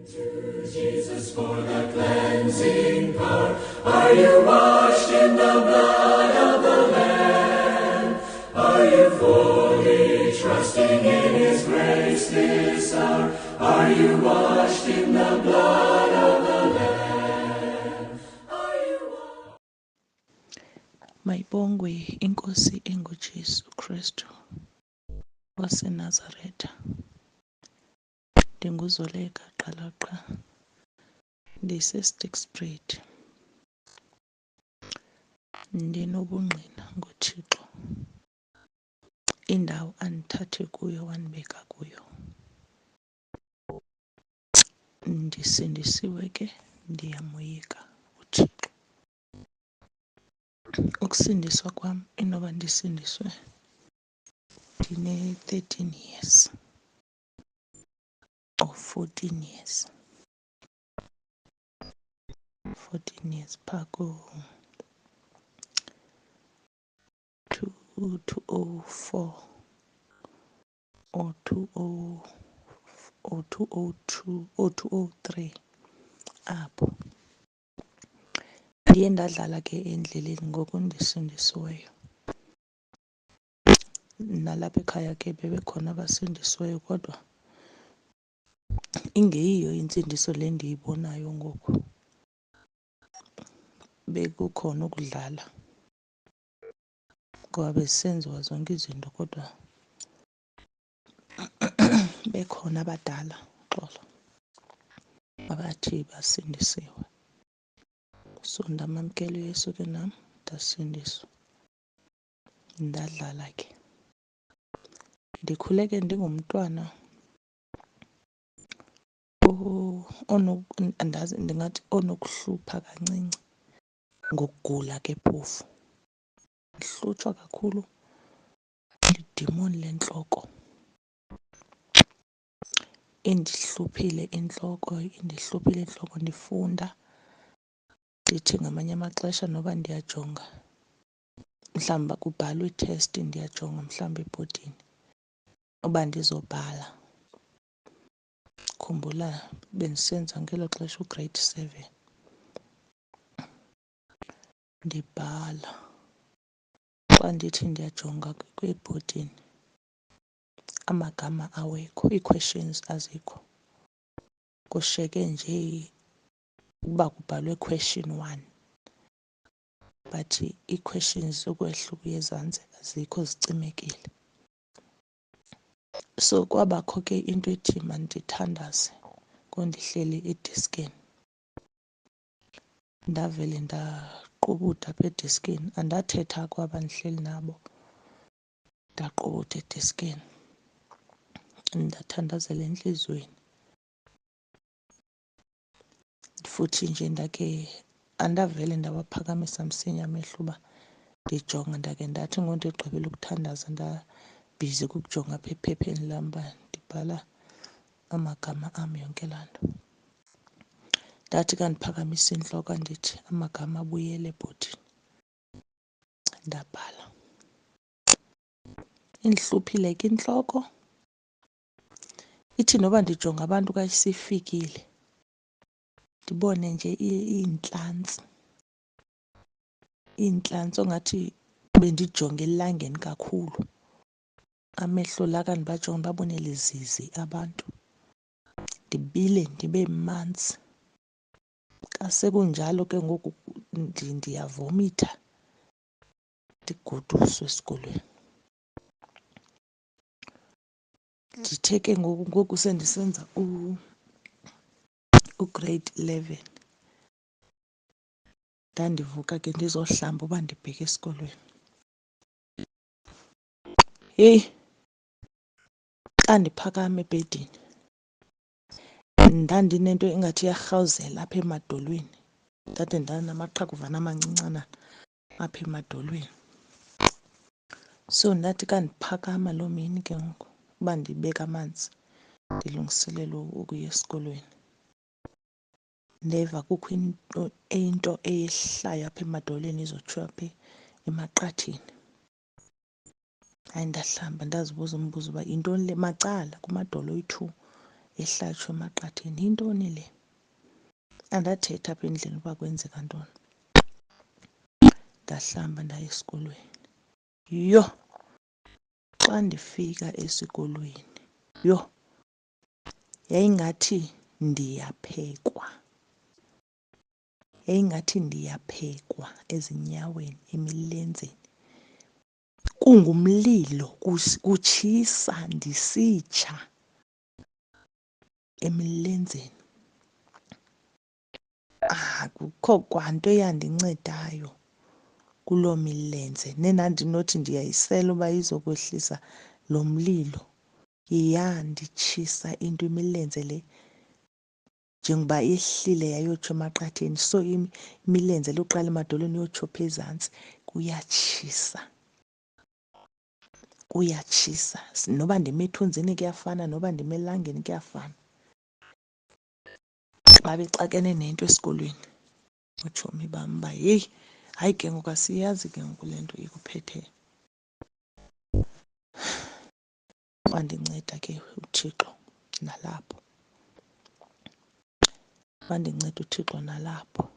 To Jesus for the cleansing power. Are you washed in the blood of the Lamb? Are you fully trusting in His grace this hour? Are you washed in the blood of the Lamb? Are you washed? Mayibongwe inkosi enguJesu Kristu waseNazaretha. Ndinguzoleka Qalaqa, ndise-Stickspread. Ndinobungqina ngoThixo, indawo andithathe kuyo wandibeka kuyo. Ndisindisiwe ke, ndiyamoyika uThixo. Ukusindiswa kwam inoba ndisindiswe ndine-13 years or 14 years. 14 years phaa ku-2004 or 2002 or 2003 apho. Ndiye ndadlala ke endleleni ngoku ndisindisiweyo. Nalapha ekhaya ke bebekhona abasindisiweyo kodwa ingeyiyo intsindiso le ndiyibonayo ngoku. Bekukhona ukudlala ngoba besenziwa zonke izinto kodwa bekhona abadala xolo abathi basindisiwe. So ndamamkela uYesu ke nam ndasindiswa, ndadlala ke. Ndikhule ke ndingumntwana andazi ndingathi onokuhlupha kancinci ngokugula ke phofu. Ndihlutshwa kakhulu lidimoni lentloko. Indihluphile intloko ndifunda. Ndithi ngamanye amaxesha noba ndiyajonga, mhlawumbi kubhalwe i-test ndiyajonga mhlawumbi ebhodini uba ndizobhala. Khumbula bendisenza ngelo xesha ugrade 7. Ndibhala. Xa ndithi ndiyajonga kwibhodini amagama awekho, ii-questions azikho. Kushiyeke nje uba kubhalwe question 1 but ii-questions zokwehla ukuya ezantsi azikho, zicimekile. So kwabakho ke into ethi mandithandaze ngondihleli ediskini. Ndavele ndaqubutha apha ediskini. Andathetha kwaba ndihleli nabo, ndaqubutha ediskini ndathandazela entliziyweni. Futhi nje ndake andavele ndawaphakamisa msinya amehlo uba ndijonga. Ndake ndathi ngondigqibela ukuthandaza ndabhizi kukujonga apha ephepheni lam uba ndibhala amagama am yonke laa nto. Ndathi kandiphakamisa intloko ndithi amagama abuyele ebhodini. Ndabhala. Indihluphile ke intloko. Ithi noba ndijonga abantu xa isifikile ndibone nje iintlantsi ongathi bendijonge elangeni kakhulu. Amehlo la ka ndibajonga ndibabone lizizi abantu. Ndibile ndibe manzi. Kasekunjalo ke ngoku ndiyavomitha, ndigoduswe esikolweni. Ndithe ke ngoku sendisenza ugrade 11 ndandivuka ke ndizohlamba uba ndibheke esikolweni. Heyi, xa ndiphakama ebhedini ndandinento engathi iyarhawuzela apha emadolweni. Ndade ndanamaqhakuvana amancincanana apha emadolweni. So ndathi kandiphakama loo mini ke ngoku uba ndibeka amanzi ndilungiselela ukuya esikolweni, ndeva kukho into eyehlayo apha emadolweni izotsho apha emaqatheni. Hayi, ndahlamba ndazibuza umbuzo uba yintoni le macala kumadolo oyi-2 ehlatshwe emaqatheni. Yintoni le? Andathetha apha endlini uba kwenzeka ntoni. Ndahlamba ndaya esikolweni. Yho! Xa ndifika esikolweni, yho! Yayingathi ndiyaphekwa. Yayingathi ndiyaphekwa ezinyaweni, emilenzeni. Kungumlilo, kutshisa ndisitsha emilenzeni. Akukho kwanto eyandincedayo kuloo milenze. Nendandinothi ndiyayisela uba izokwehlisa lo mlilo, yanditshisa into imilenze le njengoba yehlile yayotsho emaqatheni. So imilenze le uqala emadolweni iyotsho phaa ezantsi, kuyatshisa. Kuyatshisa. Noba ndime ethunzini kuyafana, noba ndime elangeni kuyafana. Xa bexakene nento esikolweni, utshomi bam uba yeyi, hayi ke ngoku asiyazi ke ngoku le nto ikuphetheyo. Wandinceda ke uThixo nalapho. Wandinceda uThixo nalapho.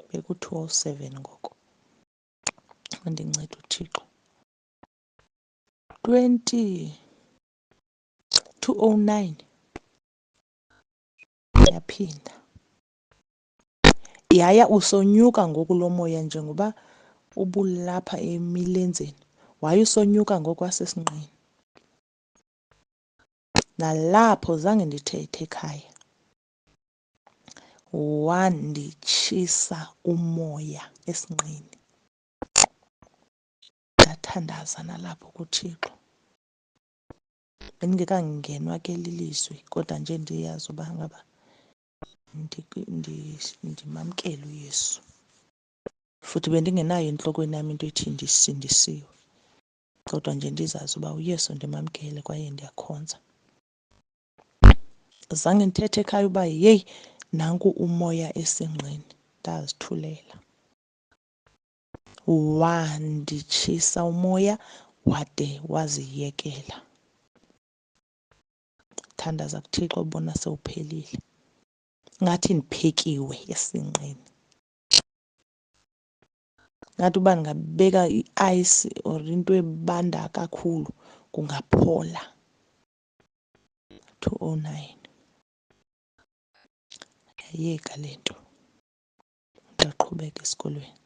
Beku-2007 ngoko. Wandinceda uThixo. 2009 yaphinda. Yaya usonyuka ngoku lo moya njengoba ubulapha emilenzeni. Wayusonyuka ngokwasesinqeni. Nalapho zange ndithethe ekhaya. Wanditshisa umoya esinqeni. Ndathandaza nalapho kuThixo. Bendingekangenwa ke lilizwi kodwa nje ndiyazi uba ngaba ndimamkele uYesu. Futhi bendingenayo entlokweni yam into ethi ndisindisiwe. Kodwa nje ndizazi uba uYesu ndimamkele kwaye ndiyakhonza. Zange ndithethe ekhaya uba yeyi, nanku umoya esinqeni. Ndazithulela. Wanditshisa umoya wade waziyekela. Thandaza kuThixo ubona sewuphelile. Ngathi ndiphekiwe esinqeni. Ngathi uba ndingabeka i-ayisi or into ebanda kakhulu kungaphola. 2009 yayeka le nto. Ndaqhubeka esikolweni.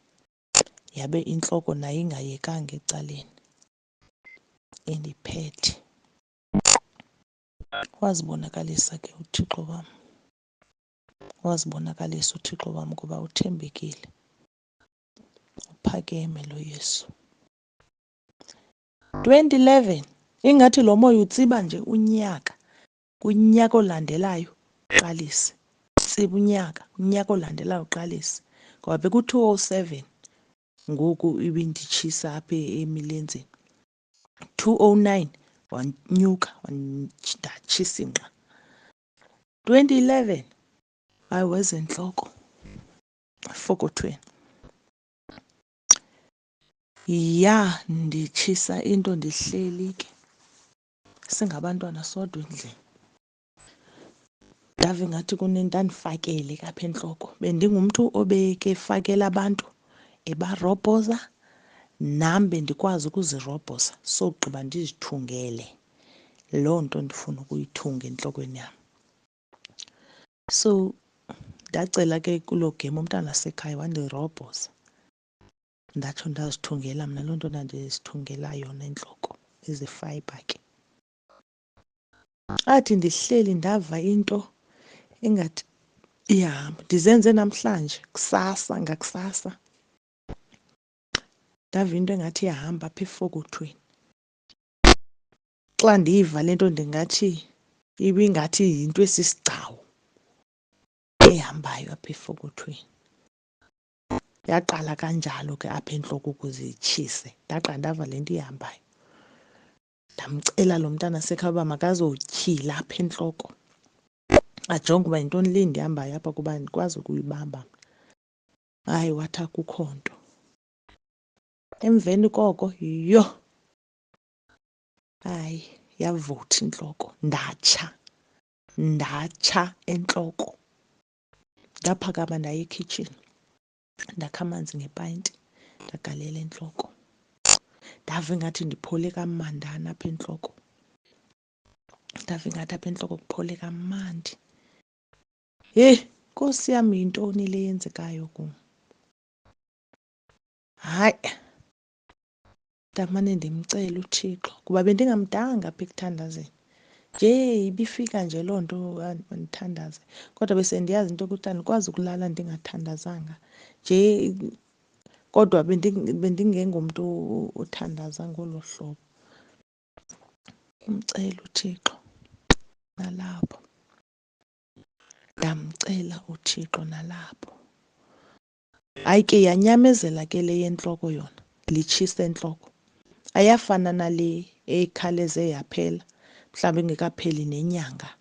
Yabe intloko nayo ingayekanga ecaleni indiphethe. Wazibonakalisa ke uThixo wam. Wazibonakalisa uThixo wam kuba uthembekile. Uphakeme lo Yesu. 2011 ingathi lo moya utsiba nje unyaka. Kunyaka olandelayo uqalise. Tsiba unyaka olandelayo uqalise. Ngoba beku-2007 ngoku ibinditshisa apha emilenzeni. 2009 wanyuka ndatshisa ingqa. 2011 I was entloko efokothweni. Nditshisa into ndihleli ke. Singabantwana sodwa endlini. Ndave ngathi ndandifakele ke apha entloko. Bendingumntu obeke efakela abantu ebarobhoza, nam bendikwazi ukuzirobhoza. Sogqiba ndizithungele loo nto ndifuna ukuyithunga entlokweni yam. So ndacela ke kuloo game umntana wasekhaya wandirobhoza. Ndatsho ndazithungela mna loo nto ndandizithungela yona entloko, ezefayibha ke. Athi ndihleli ndava into engathi iyahamba. Ndizenze namhlanje, ngakusasa. Ndava into engathi iyahamba apha efokothweni. Xa ndiyiva le nto ndingathi ibingathi yinto esisigcawu ehambayo apha efokothweni. Yaqala kanjalo ke apha entloko ukuze itshise. Ndaqala ndava le nto ihambayo. Ndamcela lo mntana wasekhaya uba makazotyhila apha entloko. Ajonge uba yintoni le ndihambayo apha kuba andikwazi ukuyibamba. Hayi, wathi akukho nto. Emveni koko, yho! Hayi, yavutha intloko, ndatsha. ndatsha entloko. Ndaphakama ndaya ekhitshini, ndakha amanzi ngepayinti, ndagalela entloko. Ndava ingathi ndiphole kamandana apha entloko. Ndava ingathi apha entloko kuphole kamandi. Heyi, Nkosi yam, yintoni le yenzekayo kum? Hayi, ndamane ndimcela uThixo kuba bendingamdanga apha ekuthandazeni. Nje ibifika nje loo nto ndithandaze, kodwa bese ndiyazi into yokuthi andikwazi ukulala ndingathandazanga. Nje kodwa bendingengomntu othandaza ngolo hlobo. Umcela uThixo nalapho, ndamcela uThixo nalapho. Hayi ke yanyamezela ke le yentloko yona, litshisa entloko. Ayafana nale ekhawuleze yaphela, mhlawumbi ingekapheli nenyanga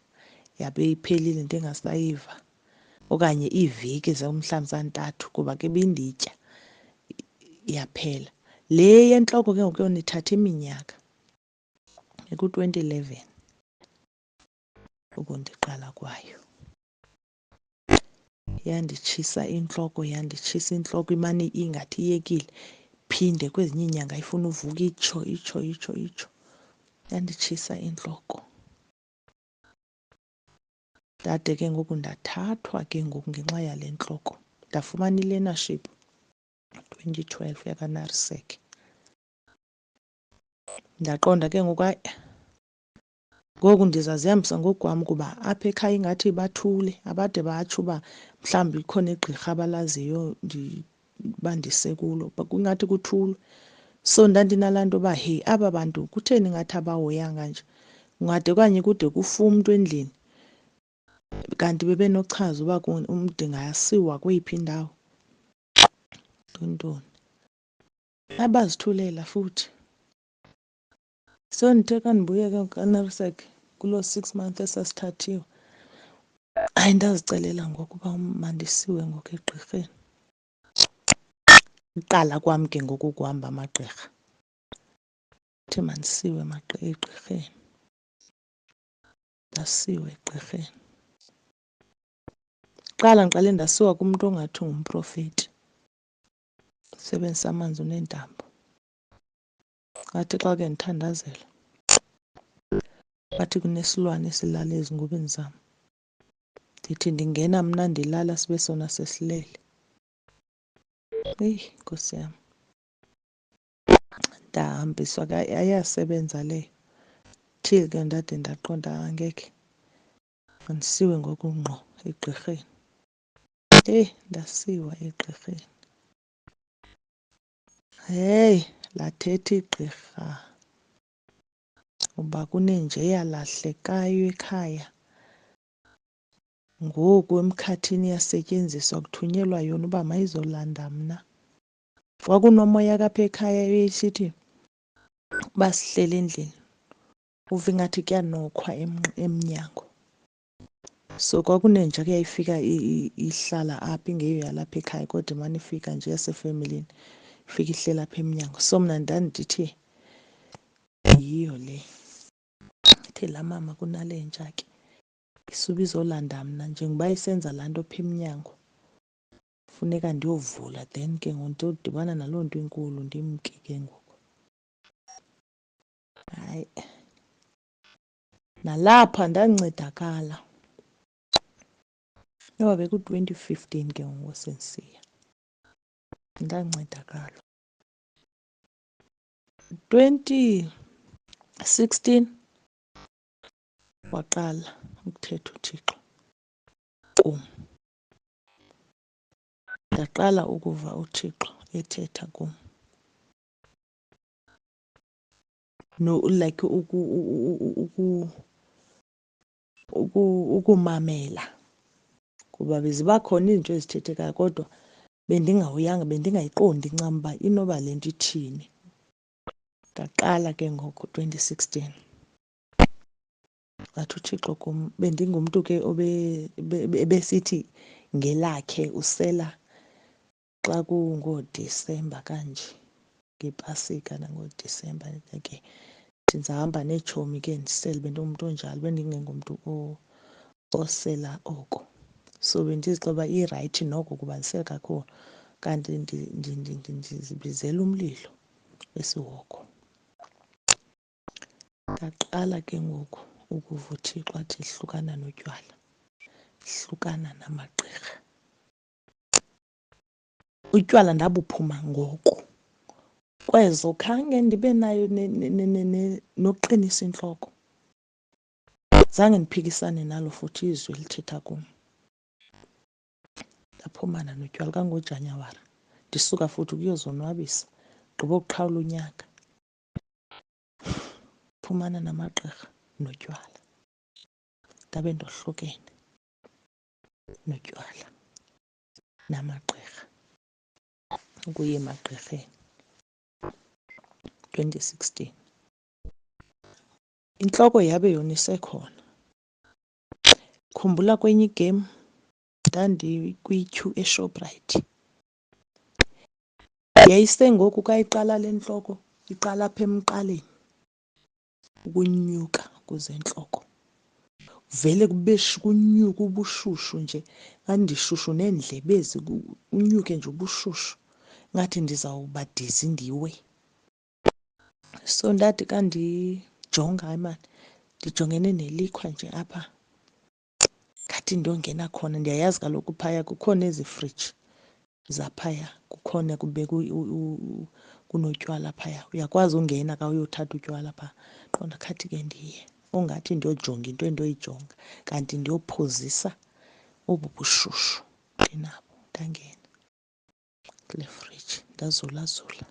yabe iphelile ndingasayiva, okanye iiveki mhlawumbi zantathu kuba ke binditya yaphela. Le yentloko ke ngoku yona ithatha iminyaka, iku-2011 ukundiqala kwayo. Yanditshisa intloko, yanditshisa intloko, imane ingathi iyekile, phinde kwezinye iinyanga ifuna uvuka itsho. Yanditshisa intloko. Ndade ke ngoku ndathathwa ke ngoku ngenxa yale ntloko, ndafumana i-learnership 2012 yakwaNARSEC. Ndaqonda ke ngoku hayi, ngoku ndizazihambisa ngokwam kuba apha ekhaya ingathi bathule, abade batsho uba mhlawumbi likhona igqirha abalaziyo uba ndisekulo, ingathi kuthule. So ndandinalaa nto uba heyi, aba bantu kutheni ingathi abahoyanga nje, ungade okanye kude kufe umntu endlini kanti bebenochaza uba ndingasiwa kweyiphi indawo. Tontoni, hayi bazithulela futhi. So ndithe xa ndibuye ke kwaNARSEC kuloo 6 months esasithathiwe, hayi ndazicelela ngoku uba mandisiwe ngoku egqirheni. Uqala kwam ke ngoku ukuhamba amagqirha, thiwe mandisiwe egqirheni. Ndasiwa egqirheni. Kuqala ndiqale ndasiwa kumntu ongathi ngumprofeti, usebenzisa amanzi uneentambo. Wathi xa ke ndithandazela, wathi kunesilwane esilala ezingubeni zam. Ndithi ndingena mna ndilala, sibe sona sesilele. Eyi, Nkosi yam, ndahambiswa ke, ayasebenza leyo. Till ke ndade ndaqonda angekhe, mandisiwe ngoku ngqo egqirheni. Heyi, ndasiwa egqirheni. Heyi, lathetha igqirha uba kunenja eyalahlekayo ekhaya. Ngoku emkhathini iyasetyenziswa, kuthunyelwa yona uba mayizolanda mna. Kwakunomoya ke apha ekhaya esithi uba sihleli endlini uve ingathi kuyanokhwa emnyango. So kwakunenja ke yayifika ihlala apha, ingeyo yalapha ekhaya kodwa imane ifika nje yasefemelini, ifika ihlela apha emnyango. So mna ndandithi yiyo le. Ithe laa mama kunale nja ke isuba izolanda mna, njengoba isenza laa nto apha emnyango funeka ndiyovula, then ke ngoku ndiyodibana naloo nto inkulu ndimke ke ngoku. Hayi, nalapha ndancedakala. Inoba beku-2015 ke ngoku sendisiya. Ndancedakala. 2016 waqala ukuthetha uThixo kum. Ndaqala ukuva uThixo ethetha kum. Like ukumamela, kuba beziba khona izinto ezithethekayo kodwa bendingahoyanga, bendingayiqondi ncam uba inoba le nto ithini. Ndaqala ke ngoku 2016. Wathi uThixo kum, bendingumntu ke ebesithi ngelakhe usela xa kungooDisemba kanje, ngePasika nangooDisemba ke ndizahamba neetshomi ke ndisele. Bendingumntu onjalo, bendingengomntu osela oko. So bendizixoba irayithi noko kuba ndisele kakhulu, kanti ndizibizela umlilo wesihoko. Ndaqala ke ngoku ukuva uThixo athi hlukana notywala, hlukana namagqirha. Utywala ndabuphuma ngoko. Kwezo khange ndibe nayo noqinisa intloko. Zange ndiphikisane nalo futhi izwi elithetha kum. Ndaphumana notywala kangoJanyawari, ndisuka futhi ukuyozonwabisa, gqibokuqhawula unyaka. Phumana namagqirha notywala, ndabe ndohlukene notywala namagqirha ukuya emagqirheni. 2016 intloko yabe yona isekhona. Khumbula kwenye igame ndandikwi-queue eShoprite. Yayisengoku ka iqala le ntloko, iqala apha emqaleni ukunyuka kuzentloko. Vele kunyuka ubushushu nje, ndandishushu neendlebe ezi, unyuke nje ubushushu ngathi ndizawuba dizi ndiwe. So ndathi ka ndijonga imali, ndijongene nelikhwa nje apha, ngathi ndiyongena khona. Ndiyayazi kaloku phaya kukhona ezi friji zaphaya, kukhona kube kunotywala phaya. Uyakwazi ungena ka uyothatha utywala phaa. Qonda khathi ke ndiye, ungathi ndiyojonga into endiyoyijonga, kanti ndiyophuzisa obu bushushu ndinabo. Ndangena kule friji ndazulazula,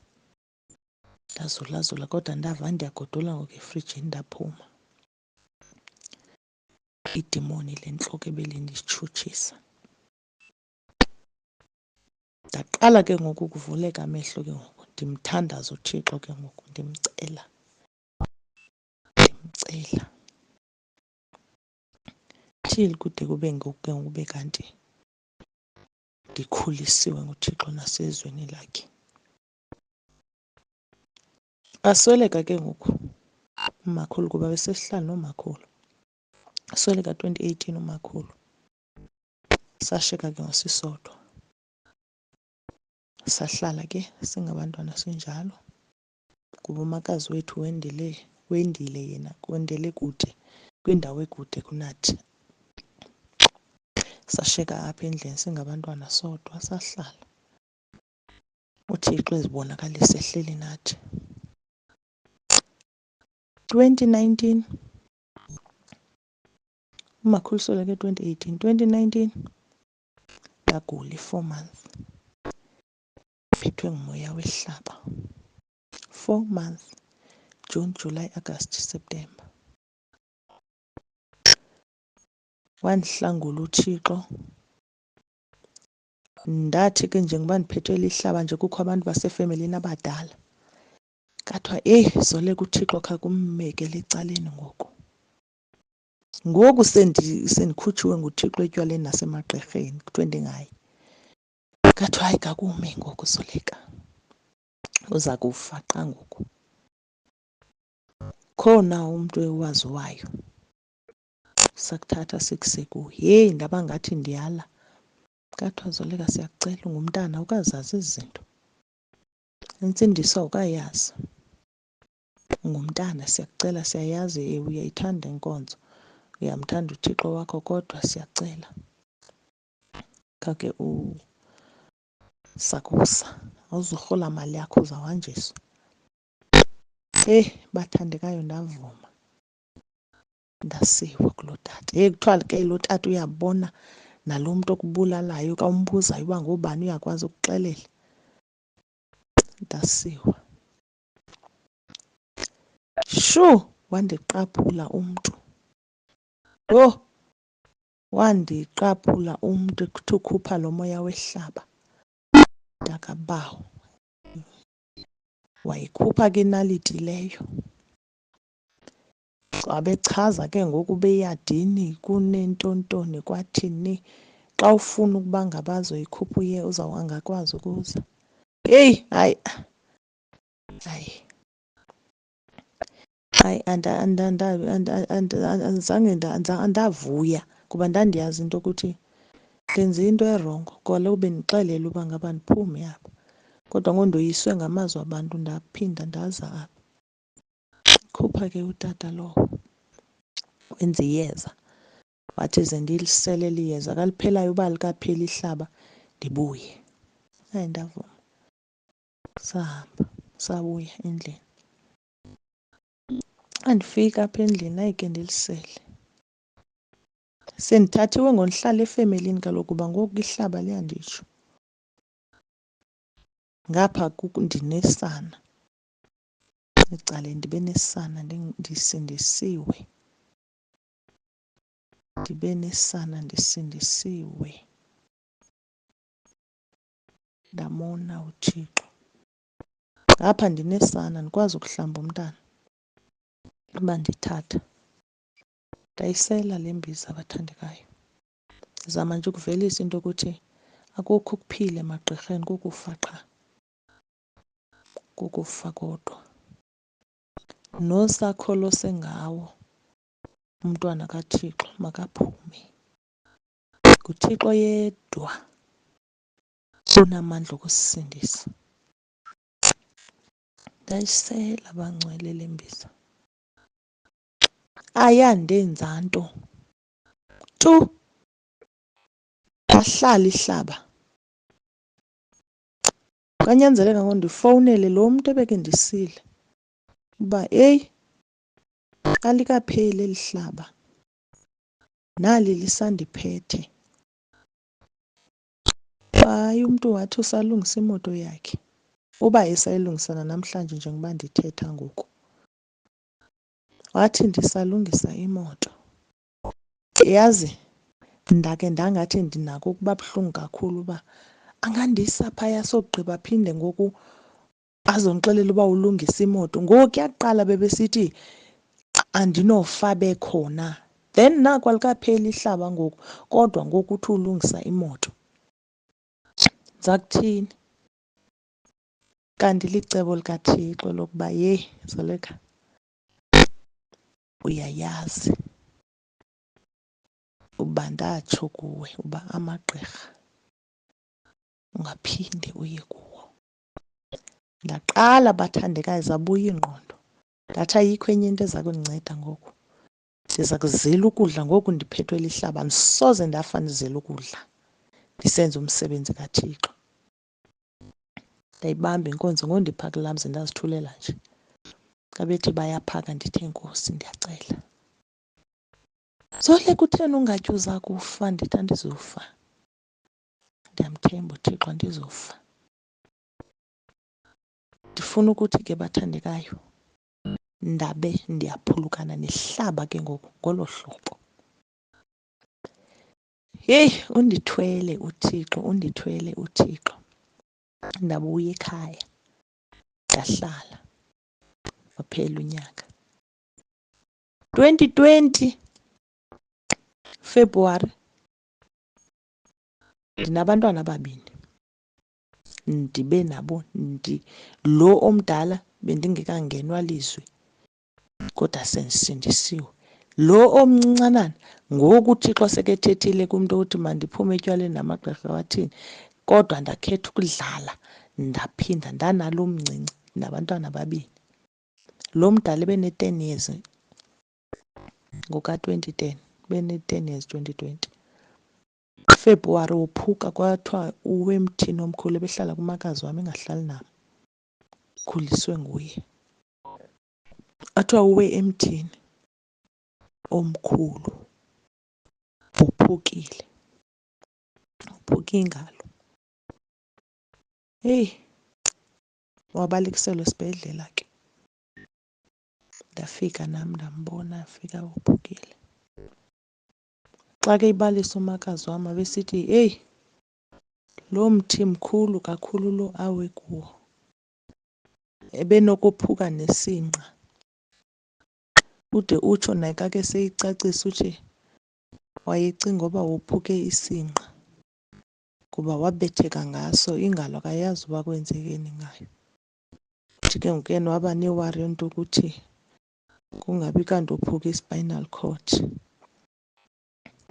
kodwa ndava ndiyagodula ngoku efrijini, ndaphuma. Idimoni le ntloko ebelinditshutshisa. Ndaqala ke ngoku ukuvuleka amehlo ke ngoku, ndimthandaza uThixo ke ngoku, ndimcela. Till kude kube ngoku ke ngoku ube kanti ndikhulisiwe nguThixo nasezweni lakhe. Asweleka ke ngoku umakhulu kuba besesihlala nomakhulu. Asweleka 2018 umakhulu. Sashiyeka ke ngosisodwa. Sahlala ke singabantwana sinjalo kuba umakazi wethu wendile kude, kwindawo ekude kunathi. Sashiyeka apha endlini singabantwana sodwa, sahlala. uThixo ezibonakalisa ehleli nathi. 2019 umakhulu sweleke 2018. 2019 ndagula i-4 months, phethwe ngumoya wehlaba. 4 months, June, July, August, September. Wandihlangula uThixo. Ndathi ke njengoba ndiphethwe lihlaba nje, kukho abantu basefemelini abadala, kathiwa Zoleka uThixo kha kummekele ecaleni ngoku. Ngoku sendikhutshiwe nguThixo etywaleni nasemagqirheni, kuthiwe ndingayi. Kathiwa hayi kakume ngoku Zoleka, uza kufa qha ngoku. Khona umntu ewaziwayo, sakuthatha sikuse kuye. Ndaba ngathi ndiyala. Kathiwa Zoleka siyakucela, ungumntana ukazazi ezi zinto, intsindiso awukayazi. Ungumntana siyakucela, siyayazi uyayithanda inkonzo, uyamthanda uThixo wakho, kodwa siyacela khake sakusa, awuzurhola mali yakho, uzawuhanjiswa. Bathandekayo ndavuma, ndasiwa kuloo tata. Kuthiwa ke lo tata uyabona nalo mntu okubulalayo, ka umbuzayo uba ngobani uyakwazi ukuxelela. Ndasiwa. Shu, wandiqaphula umntu. Yho, wandiqaphula umntu ekuthi ukhupha lo moya wehlaba. Mntakabawo, wayikhupha ke inaliti leyo. Wabechaza ke ngoku beyadini kunentontoni kwathini. Xa ufuna ukuba ngaba azoyikhupha angakwazi ukuza. Hayi, andazange andavuya kuba ndandiyazi into ukuthi ndenze into erongo kwale ube ndixelele uba ngaba ndiphume apha. Kodwa ngondoyiswe ngamazwi abantu ndaphinda ndaza apha. Khupha ke utata lowo wenza iyeza wathi ze ndilisele liyeza kaliphelayo uba likaphela ihlaba ndibuye. Hayi ndavuma. Sahamba sabuya endlini. Andifika apha endlini hayi ke ndilisele. Sendithathiwe ngonihlala efemelini kaloku kuba ngoku ihlaba liyanditsho. Ngapha ndinesana. Ecaleni ndibe nesana ndisindisiwe. Ndibe nesana ndisindisiwe. Ndamona uThixo. Ngapha ndinesana ndikwazi ukuhlamba umntana. Uba ndithatha. Ndayisela le mbiza abathandekayo. Ndizama nje ukuvelisa into yokuthi akukho ukuphila emagqirheni kukufa qha. Kukufa kodwa. Nosakho sengawo umntwana kaThixo makaphume. NguThixo yedwa unamandla okusisindisa. Ndayisela bangcwele le mbiza. Ayandenza nto tu. Ahlala ihlaba. Kanyanzeleka ngondifowunele lo mntu ebeke ndisile uba eyi alikapheli eli hlaba nali lisandiphethe. Hayi umntu wathi usalungisa imoto yakhe uba esayilungisa namhlanje njengoba ndithetha ngoku. Wathi ndisalungisa imoto. Yazi ndake ndangathi ndinako ukuba buhlungu kakhulu uba angandisa phaya sogqiba aphinde ngoku azondixelela uba ulungisa imoto. Ngoku yaqala bebesithi andinofa bekhona. Then naku alikapheli ihlaba ngoku kodwa ngoku uthi ulungisa imoto. Ndiza kuthini? Kanti licebo likaThixo lokuba yeyi Zoleka uyayazi uba ndatsho kuwe uba amagqirha ungaphinde uye kuwo. Ndaqala bathandekayo zabuya ingqondo. Ndathi ayikho enye into eza kundinceda ngoku. Ndiza kuzila ukudla ngoku ndiphethwe lihlaba. Ndisoze ndafa ndizela ukudla ndisenza umsebenzi kaThixo. Ndayibamba inkonzo ngondiphaka lamzi ndazithulela nje. Xa bethi bayaphaka ndithi enkosi ndiyacela. Zoleka utheni ungatyi uza kufa? Ndithi andizufa. Ndiyamthemba uThixo andizufa. Ndifuna ukuthi ke bathandekayo ndabe ndiyaphulukana nehlaba ke ngoku ngolo hlobo. Heyi undithwele uThixo, undithwele uThixo. Ndabuya ekhaya. Ndahlala. Waphela unyaka. 2020 February ndinabantwana ababini. Ndibe nabo lo omdala bendingekangenwa lizwi kodwa sendisindisiwe. Lo omncincanana ngoku uThixo sekethethile kumntu ukuthi mandiphume etywaleni namagqirha wathini. Kodwa ndakhetha ukudlala ndaphinda ndanalo mncinci nabantwana ababini. Lo mdala ebene-10 years ngoka-2010 bene-10 years 2020. February wophuka kwathiwa uwe emthini omkhulu ebehlala kumakazi wam engahlali nam. Khuliswe nguye. Athiwa uwe emthini omkhulu. Uphukile. Uphuke ingalo. Heyi wabalekiselwa esibhedlela ke. Ndafika nam ndambona afika uphukile. Xa ke ibalisa umakazi wam abesithi heyi lo mthi mkhulu kakhulu lo awe kuwo. Ebenokophuka nesinqa. Ude utsho naye kake seyicacisa uthi wayecinga uba wophuke isinqa kuba wabetheka ngaso ingalo akayazi uba kwenzekeni ngayo. Uthi ke ngoku yena waba newari yento ukuthi kungabi kanti wophuka i-spinal cord.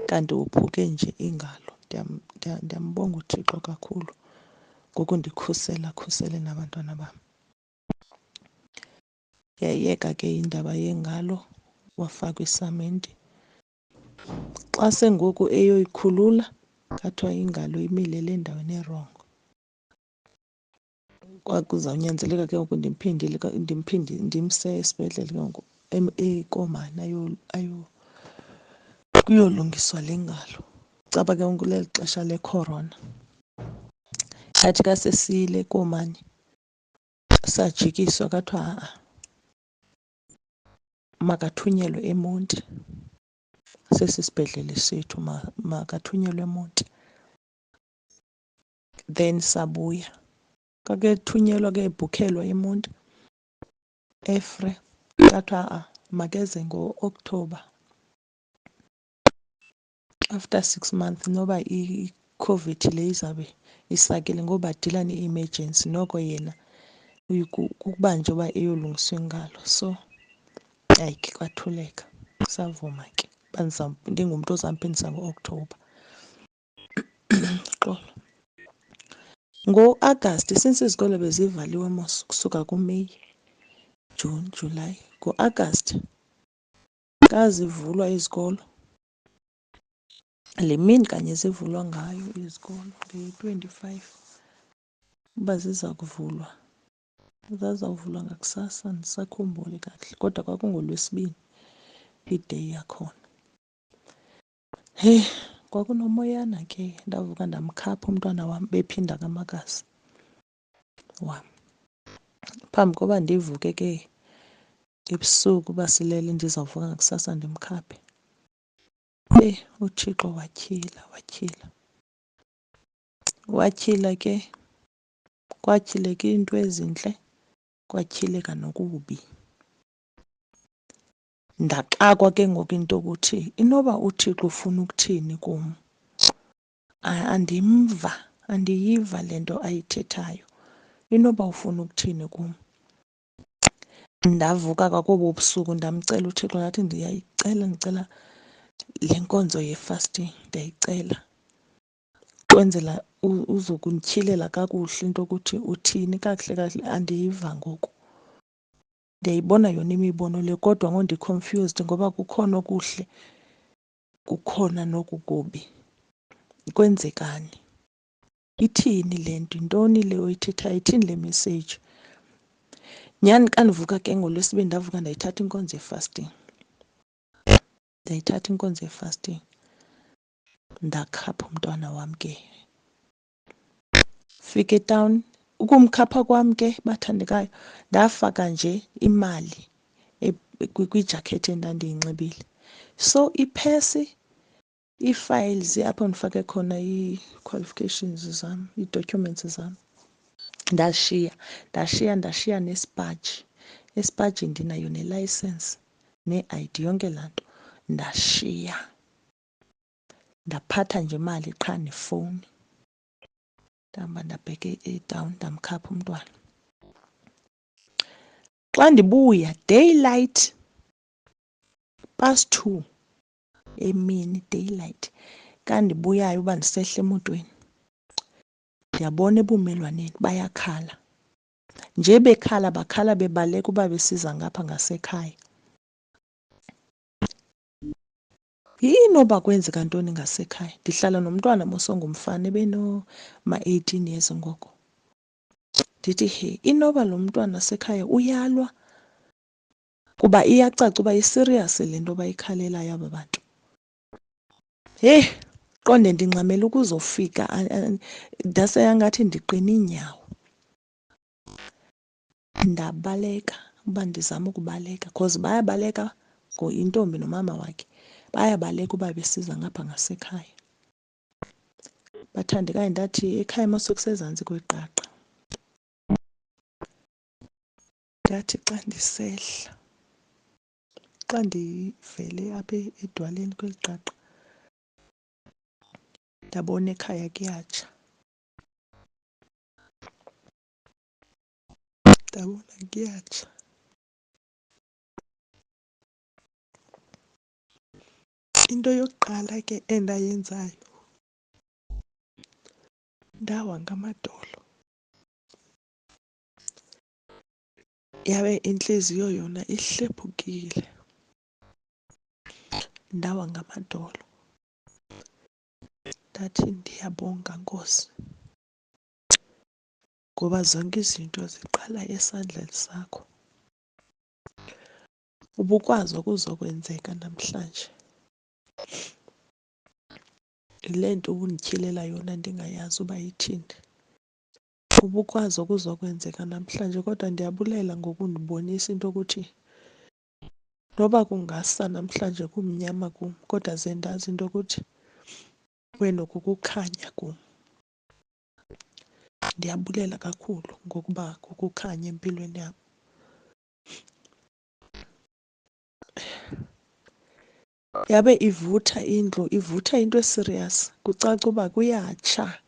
kanti uphuke nje ingalo. Ndiyambonga uThixo kakhulu ngokundikhusela nabantwana bam. Yayiyeka ke indaba yengalo, wafakwa isamenti. Xa sengoku eyoyikhulula kathiwa ingalo imilele endaweni erongo. Kwakuzawunyanzeleka ke ngoku ndimse esibhedlele ke ngoku eKomani kuyolungiswa le ngalo. Caba ke ngoku leli xesha lecorona. Athi ka sesiyile eKomani sajikiswa kathiwa makathunyelwe eMonti. Sesi sibhedlele sethu makathunyelwe eMonti. Then sabuya. Kakethunyelwa ke ebhukhelwa eMonti eFree. Kathiwa makeze ngo-October. After 6 months noba iCOVID le izawube isakile ngoba badila ne-emergency, noko yena kukuba nje uba eyolungiswa ingalo. So hayi ke kwathuleka, savuma ke ndingumntu ozamphendisa ngo-October. Xolo. Ngo-Agasti, since izikolo bezivaliwe mos kusuka kuMeyi, June, July, ngo-Agasti kazivulwa izikolo. Le mini kanye zivulwa ngayo izikolo nge-25 uba ziza kuvulwa. Zazawuvulwa ngakusasa, andisakhumbuli kakuhle kodwa kwakungoLwesibini iday yakhona. Heyi, kwakunomoyana ke. Ndavuka ndamkhapha umntwana wam, bephinda kamakazi wam. Phambi koba ndivuke ke ebusuku uba silele ndizawuvuka ngakusasa ndimkhaphe, uThixo watyhila ke. Kwatyhileka iinto ezintle, kwatyhileka nokubi. Ndaxakwa ke ngoku into yokuthi inoba uThixo ufuna ukuthini kum. Andiyiva le nto ayithethayo. Inoba ufuna ukuthini kum. Ndavuka kwakobo busuku ndamcela uThixo, ndathi ndicela le nkonzo ye-fasting, ndiyayicela kwenzela uzokundityhilela kakuhle into yokuthi uthini kakuhle andiyiva ngoku. Ndiyayibona yona imibono le kodwa ngoku ndi-confused ngoba kukhona okuhle, kukhona noku kubi. Kwenzekani? Ithini le nto? Yintoni le oyithethayo? Ithini le message? Nyhani ka ndivuka ke ngoLwesibini ndavuka ndayithatha inkonzo ye-fasting. Ndakhapha umntwana wam ke. Fika etawuni, ukumkhapha kwam ke bathandekayo, ndafaka nje imali kwijakhethi endandiyinxibile. So iphesi, ii-files apho ndifake khona ii-qualifications zam, ii-documents zam, ndashiya nesipaji. Esipajini ndinayo nelayisensi ne-ID, yonke laa nto ndashiya. Ndaphatha nje imali qha nefowuni. Ndahamba ndabheka etawuni ndamkhapha umntwana. Xa ndibuya daylight, 2:30 emini, daylight. Ka ndibuyayo uba ndisehla emotweni ndiyabona ebumelwaneni bayakhala. Nje bakhala bebaleka uba besiza ngapha ngasekhaya. Inoba kwenzeka ntoni ngasekhaya? Ndihlala nomntwana mos ongumfana ebenoma-18 years ngoko. Ndithi inoba lo mntwana sekhaya uyalwa, kuba iyacaca uba i-serious le nto bayikhalelayo aba bantu. Qonde ndingxamele ukuzofika, ndasengathi ndiqine iinyawo. Ndabaleka uba ndizama ukubaleka because bayabaleka intombi nomama wakhe. Bayabaleka uba besiza ngapha ngasekhaya. Bathandekayo, ndathi ekhaya mos kusezantsi kweqaqa. Ndathi xa ndisehla, xa ndivele apha edwaleni kweli qaqa, ndabona ekhaya kuyatsha. Into yokuqala ke endayenzayo, ndawa ngamadolo. Yabe inhliziyo yona ihlephukile. Ndawa ngamadolo. Ndathi ndiyabonga Nkosi, ngoba zonke izinto ziqala esandleni sakho. Ubukwazi okuzokwenzeka namhlanje. Le nto ubundityhilela yona ndingayazi uba ithini. Ubukwazi okuzokwenzeka namhlanje, kodwa ndiyabulela ngokundibonisa into yokuthi noba kungasa namhlanje kumnyama kum, kodwa ze ndazi into yokuthi wena kukukhanya kum. Ndiyabulela kakhulu ngokuba kukukhanya empilweni yam. Yabe ivutha indlu, ivutha into eserious. Kucaca uba kuyatsha.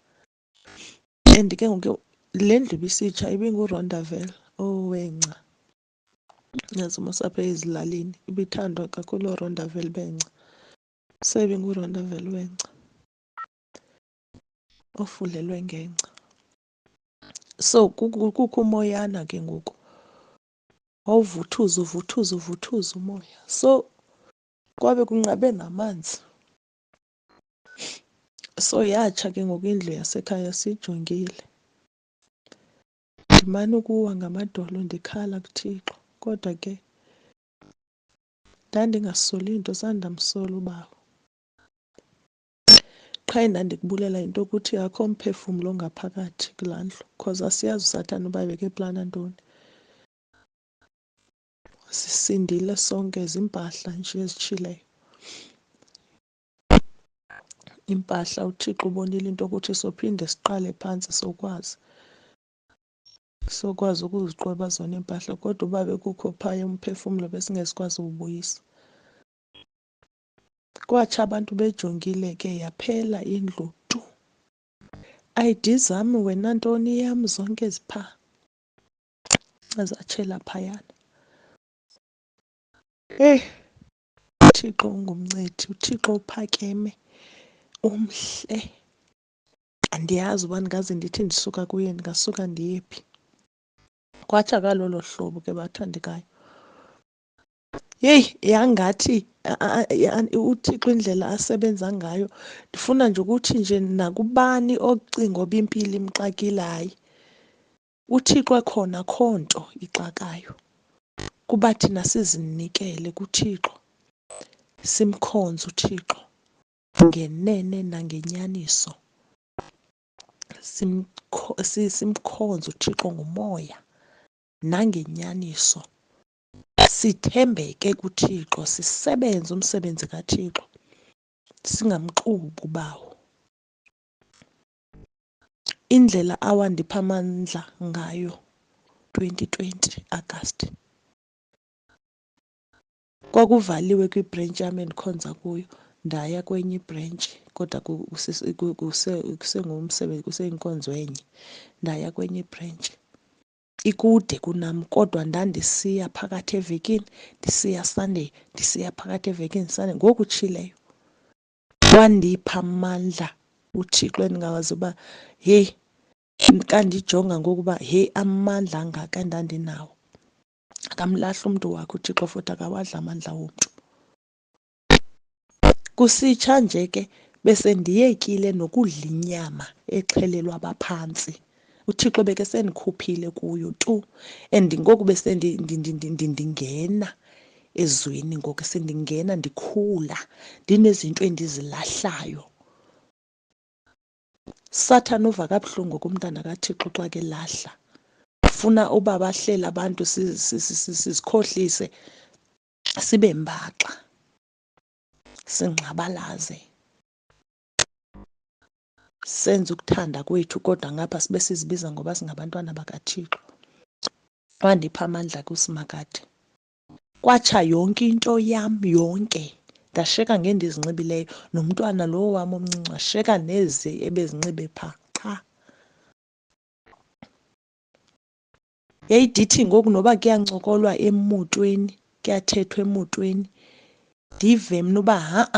And ke ngoku le ndlu ibisitsha ibinguRondavelle owengca. Yazi mos apha ezilalini ibithandwa kakhulu uRondavelle bengca. So ibinguRondavelle wengca ofulelwe ngengca. So kukho umoyana ke ngoku wawuvuthuza uvuthuza umoya. So kwabe kunqabe namanzi. So yatsha ke ngoku indlu yasekhaya siyijongile. Ndimane ukuwa ngamadolo ndikhala kuThixo, kodwa ke ndandingasoli nto, ndandamsola uBawo. Qha endandikubulela into yokuthi akho mphefumlo ongaphakathi kulaa ndlu, because asiyazi uSathane uba bekeplana ntoni. Sisindile sonke, ziimpahla nje ezitshileyo. Impahla uThixo ubonile into yokuthi sophinde siqale phantsi sokwazi ukuziqweba zona iimpahla, kodwa uba bekukho phaya umphefumlo besingesikwazi uwubuyisa. Kwatsha abantu bejongile ke yaphela indlu tu. ID zam wena ntoni yam zonke ziphaa. Zatshela phayana. uThixo ungumncedi, uThixo uphakeme, umhle. Andiyazi uba ndingaze ndithi ndisuka kuye ndingasuka ndiye phi. Kwatsha kalolo hlobo ke bathandekayo. Yangathi uThixo indlela asebenza ngayo, ndifuna nje ukuthi nje nakubani ocinga oba impilo imxakile, hayi, uThixo ekhona akho nto ixakayo. Kuba thina sizinikele kuThixo, simkhonze uThixo ngenene nangenyaniso. Simkhonze uThixo ngomoya nangenyaniso. Sithembeke kuThixo, sisebenze umsebenzi kaThixo, singamxubi uBawo. Indlela awandipha amandla ngayo 2020 Agasti. Kwakuvaliwe kwibhrentshi yam endikhonza kuyo, ndaya kwenye ibhrentshi, kodwa kuseyinkonzo enye. Ndaya kwenye ibhrentshi. Ikude kunam, kodwa ndandisiya phakathi evekini, ndisiya Sunday, ndisiya phakathi evekini Sunday. Ngoku utshileyo wandipha amandla uThixo endingawazi uba kandijonga ngokuba amandla angaka ndandinawo. Akamlahli umntu wakhe uThixo, futhi akawadli amandla womntu. Kusitsha nje ke besendiyekile nokudla inyama exhelelwa abaphantsi. uThixo bekesendikhuphile kuyo tu. And ngoku ndingena ezweni, ngoku sendingena ndikhula, ndinezinto endizilahlayo. Sathane uva kabuhlungu kumntana kaThixo xa ke lahla. Ufuna uba bahlele abantu sizikhohlise, sibe mbaxa, singxabalaze, senze ukuthanda kwethu, kodwa ngapha sibe sizibiza ngoba singabantwana bakaThixo. Wandipha amandla kuSimakade. Kwatsha yonke into yam yonke. Ndashiyeka ngendizinxibileyo, nomntwana lo wam omncinci washiyeka nezi ebezinxibe phaa qha. Yayidithi ngoku noba kuyancokolwa emotweni, kuyathethwa emotweni, ndive mna uba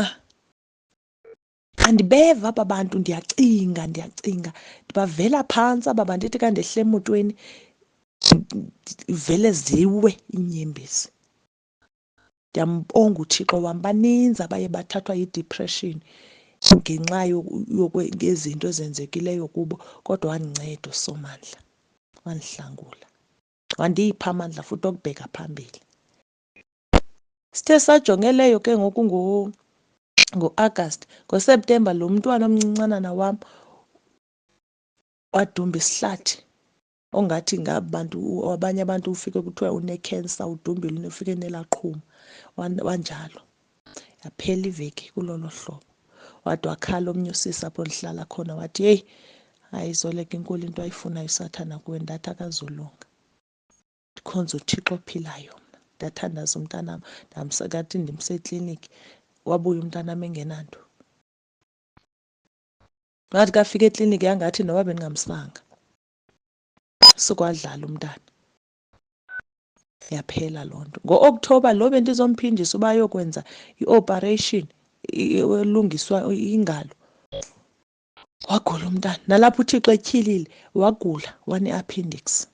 andibeva aba bantu, ndiyacinga ndibavela phantsi aba bantu, ithi kanti ehle emotweni vele ziwe iinyembezi. Ndiyambonga uThixo wam, baninzi abaye bathathwa yi-depression ngenxa ngezinto ezenzekileyo kubo, kodwa wandinceda uSomandla, wandihlangula, wandipha amandla futhi okubheka phambili. Sithe sajongeleyo ke ngoku ngo-Agasti, ngoSeptemba lo mntwana omncincanana wam wadumba isihlathi ongathi ngabantu, abanye abantu ufike kuthiwa unekhensa, udumbile ufike nelaqhuma, wanjalo. Yaphela iveki kulolo hlobo. Wade wakhala omnye usisi apho ndihlala khona wathi, heyi, ayizoleka inkulu into ayifunayo usathana kuwe. Ndathi akazulunga, ndikhonza uThixo ophilayo mna, ndathandaza umntanam, ndamsakathi ndimsekliniki. Wabuya umntanam engenanto. Wathi kafika ekliniki yangathi noba bendingamsanga. Sukwadlala umntana. Yaphela loo nto. Ngo-Okthobha lo bendizomphindisa uba ayokwenza i-operation elungiswa ingalo, wagula umntana. Nalapho uThixo etyhilile wagula, wane-appendix.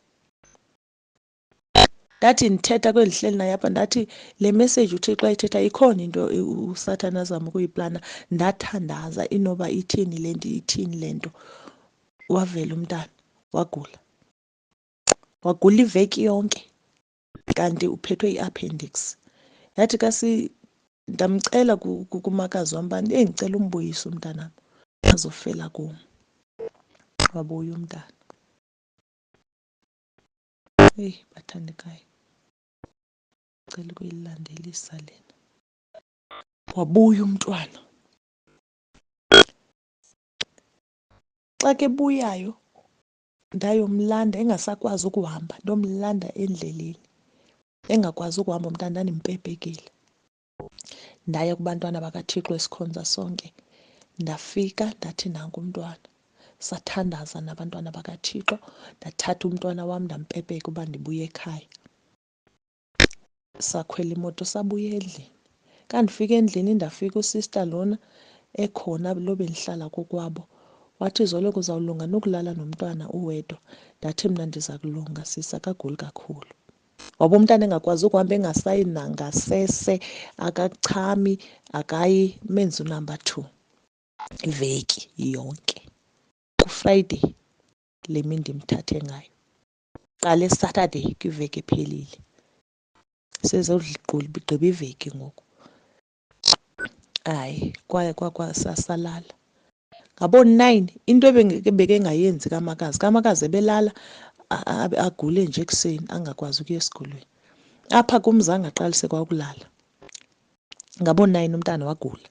Ndathi ndithetha kweli hleli naye apha, ndathi le message uThixo ayithetha ikhona into uSathane azama ukuyiplana. Ndathandaza inoba ithini le nto. Wavela umntana, wagula. Wagula iveki yonke, kanti uphethwe yi-appendix. Yathi ndamcela kumakazi wam uba ndicela umbuyise umntanam azofela kum. Wabuya umntana. Eyi bathandekayo, ndicela ukuyilandelisa lena. Wabuya umntwana. Xa ke buyayo ndayomlanda engasakwazi ukuhamba, ndomlanda endleleni engakwazi ukuhamba umntana, ndandimpepekile. Ndaya kubantwana bakaThixo esikhonza sonke, ndafika ndathi nanku umntwana. Sathandaza nabantwana bakaThixo, ndathatha umntwana wam ndampepeka uba ndibuye ekhaya. Sakhwela imoto sabuya endlini. Kandifika endlini ndafika usista lona ekhona lo bendihlala kokwabo. Wathi Zolo kuzawulunga nokulala nomntwana uwedwa. Ndathi mna ndiza kulunga sisi, akaguli kakhulu. Waba umntana engakwazi ukuhamba, engasayi nangasese, akachami, akayi, menze unumber 2 iveki yonke. KuFriday le mini ndimthathe ngayo, qale Saturday kwiveki ephelile. Sezogqiba iveki ngoku. Hayi, sasalala. Ngabo-9 into ebengayenzi kamakazi ebelala agule nje ekuseni angakwazi ukuya esikolweni. Apha kumzange aqalise kwakulala. Ngabo-9 umntana wagula.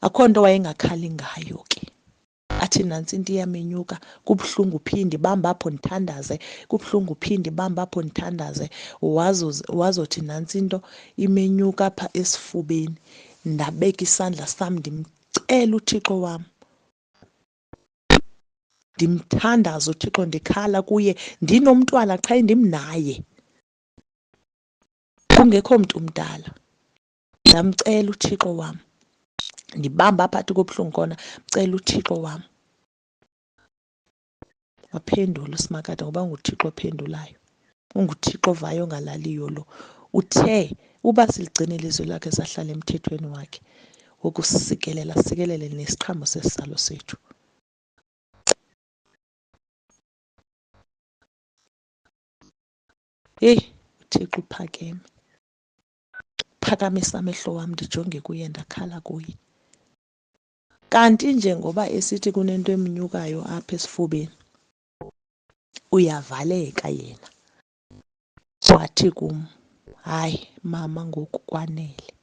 Akho nto wayengakhali ngayo ke. Athi nantsi into iyamenyuka, kubuhlungu uphinde ibamba apho ndithandaze, kubuhlungu uphinde ibamba apho ndithandaze. Wazothi nantsi into imenyuka apha esifubeni. Ndabeka isandla sam ndimcela uThixo wam, ndimthandaza uThixo, ndikhala kuye, ndinomntwana qha ndimnaye, kungekho mntu mdala. Ndamcela uThixo wam, ndibamba phakathi kobuhlungu khona, mcela uThixo wam. Waphendula uSimakade, ngoba nguThixo ophendulayo, unguThixo ovayo ongalaliyo lo. Uthe uba siligcine ilizwi lakhe sahlala emthethweni wakhe wokusikelela, sikelele nesiqhamo sesizalo sethu. Heyi, uThixo uphakeme. Phakamisa amehlo wam ndijonge kuye, ndakhala kuye. Kanti njengoba esithi kunento eminyukayo apha esifubeni, uyavaleka yena. Wathi kum, hayi mama, ngoku kwanele.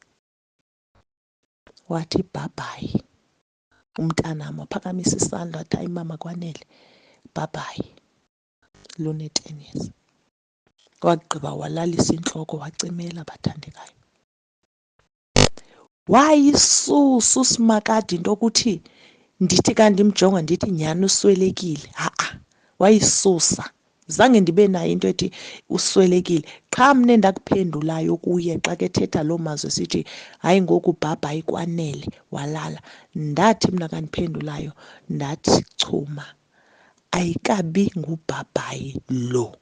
Wathi bhabhayi umntanam, waphakamisa isandla wathi, hayi mama, kwanele, bhabhayi. Lune-10 years. Wagqiba walalisa intloko, wacimela bathandekayo. Wayisusa uSimakade into yokuthi ndithi kanti ndimjonga ndithi nyhani uswelekile. Ha-a, wayisusa zange ndibe nayo into ethi uswelekile. Qha mne ndakuphendulayo kuye xa kethetha loo mazwi sithi hayi ngoku ubhabhayi kwanele walala, ndathi mna kandiphendulayo ndathi chuma, ayikabi ngubhabhayi lo,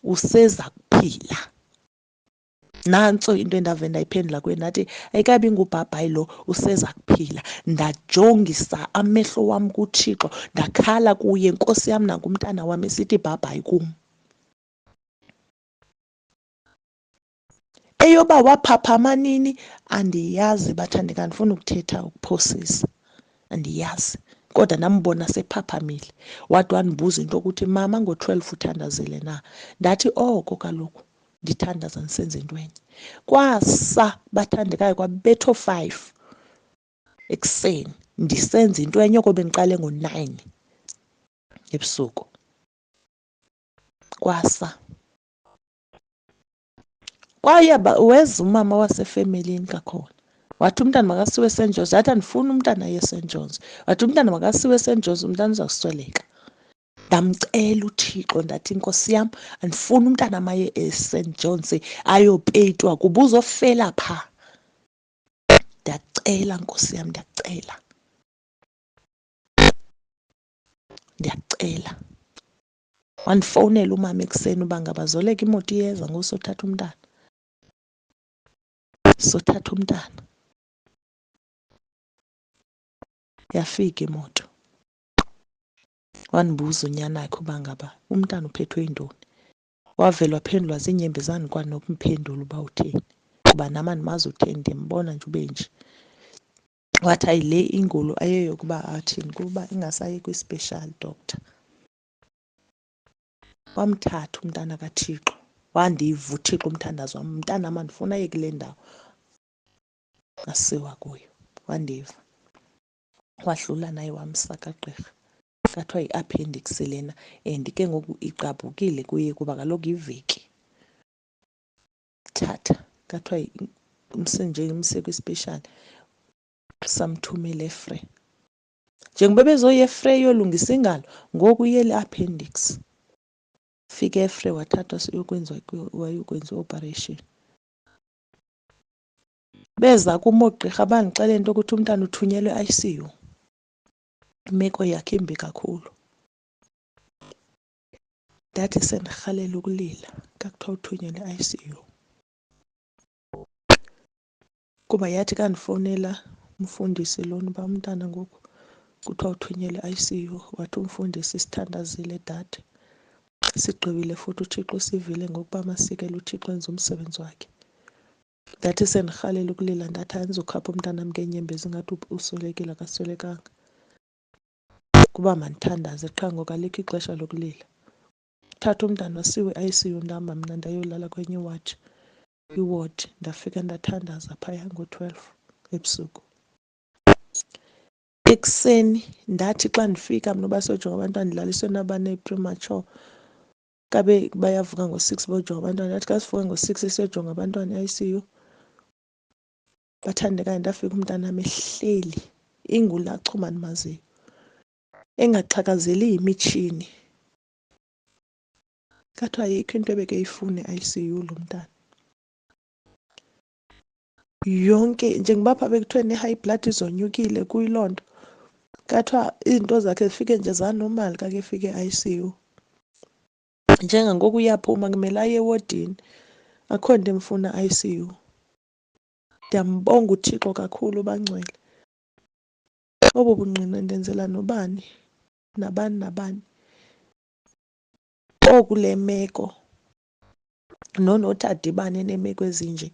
useza kuphila. Nantso into endave ndayiphendula kuye, ndathi ayikabi ngubhabhayi lo, useza kuphila. Ndajongisa amehlo wam kuThixo, ndakhala kuye, Nkosi yam nanku umntana wam esithi bhabhayi kum. Eyoba waphaphama nini andiyazi, bathandeka, andifuni ukuthetha ukuphosisa, andiyazi. Kodwa ndambona sephaphamile. Wade wandibuza into yokuthi mama ngo-12 uthandazile na? Ndathi oko kaloku ndithandaza ndisenze into enye. Kwasa bathandekayo kwabetha 5 ekuseni ndisenza into enye, oko bendiqale ngo-9 ebusuku. Kwasa kwaye weza umama wasefemelini kakhona, wathi umntana makasiwe eSt John's. Yathi andifuni umntana aye eSt John's. Wathi umntana makasiwe eSt John's, umntana uza kusweleka. Ndamcela uThixo ndathi Nkosi yam, andifuni umntana maye eSt John's ayopeyitwa kuba uzofela phaa. Ndiyacela Nkosi yam, ndiyacela, ndiyacela. Wandifowunela umama ekuseni uba ngaba zoleka imoto iyeza ngosothatha umntana, sothatha umntana. Yafika imoto, wandibuza unyana wakhe uba ngaba umntana uphethwe yintoni. Wavele waphendulwa ziinyembezane kwanokumphendula uba utheni, kuba nam andimazi utheni, ndimbona nje ube nje. Wathi hayi le ingulo ayeyokuba athini, kuba ingasayi kwi-special doctor. Wamthatha umntana kaThixo, wandiva uThixo umthandazo wam, umntana wam andifuna aye kule ndawo, asiwa kuyo. Wandiva, wadlula naye wamsa kagqirha. Kathiwa yi-appendix lena and ke ngoku igqabhukile kuye kuba kaloku iveki. Thatha, kathiwa mse kwi-special, samthumela eFree. Njengoba bezoya eFree yolungisa ingalo, ngoku uye le-appendix. Fika eFree wathathwa wayokwenziwa operation. Beza kum oogqirha bandixelela into yokuthi umntana uthunyelwe e-ICU. Imeko yakhe imbi kakhulu. Ndathi sendirhalela ukulila kakuthiwa uthunyelwe e-ICU. Kuba yathi kandifowunela umfundisi lona uba umntana ngoku kuthiwa uthunyelwe e-ICU, wathi umfundisi sithandazile dade, sigqibile futhi uThixo usivile ngokuba masikele uThixo enze umsebenzi wakhe. Ndathi sendirhalela ukulila ndathi andizokhapha umntanam ngeenyembezi ngathi uswelekile, akaswelekanga, kuba mandithandaze qha ngoku alikho ixesha lokulila. Thatha umntana wasiwe e-ICU, ndihamba mna ndayolala kwenye iwadi. Ndafika ndathandaza phaya ngo-12 ebusuku. Ekuseni ndathi xa ndifika mna uba sojonga abantwana, ndilaliswe nabane-premature, kabe bayavuka ngo-6 bojonga abantwana. Ndathi xa sivuka ngo-6 siyojonga abantwana e-ICU, bathandekayo, ndafika umntanam ehleli ingulachuma ndimaziyo, engaxhakazeli yimitshini. Kathiwa ayikho into ebeke ifune e-ICU lo mntana. Yonke njengoba apha bekuthiwe ne-high blood izonyukile kuyiloo nto, kathiwa izinto zakhe zifike nje zanormal xa kefika e-ICU. Njengangoku uyaphuma kumele aye ewodini, akho nto emfuna e-ICU. Ndiyambonga uThixo kakhulu bangcwele. Obu bungqina ndenzela nobani, nabani. Oku le meko nonothi adibane neemeko ezinje,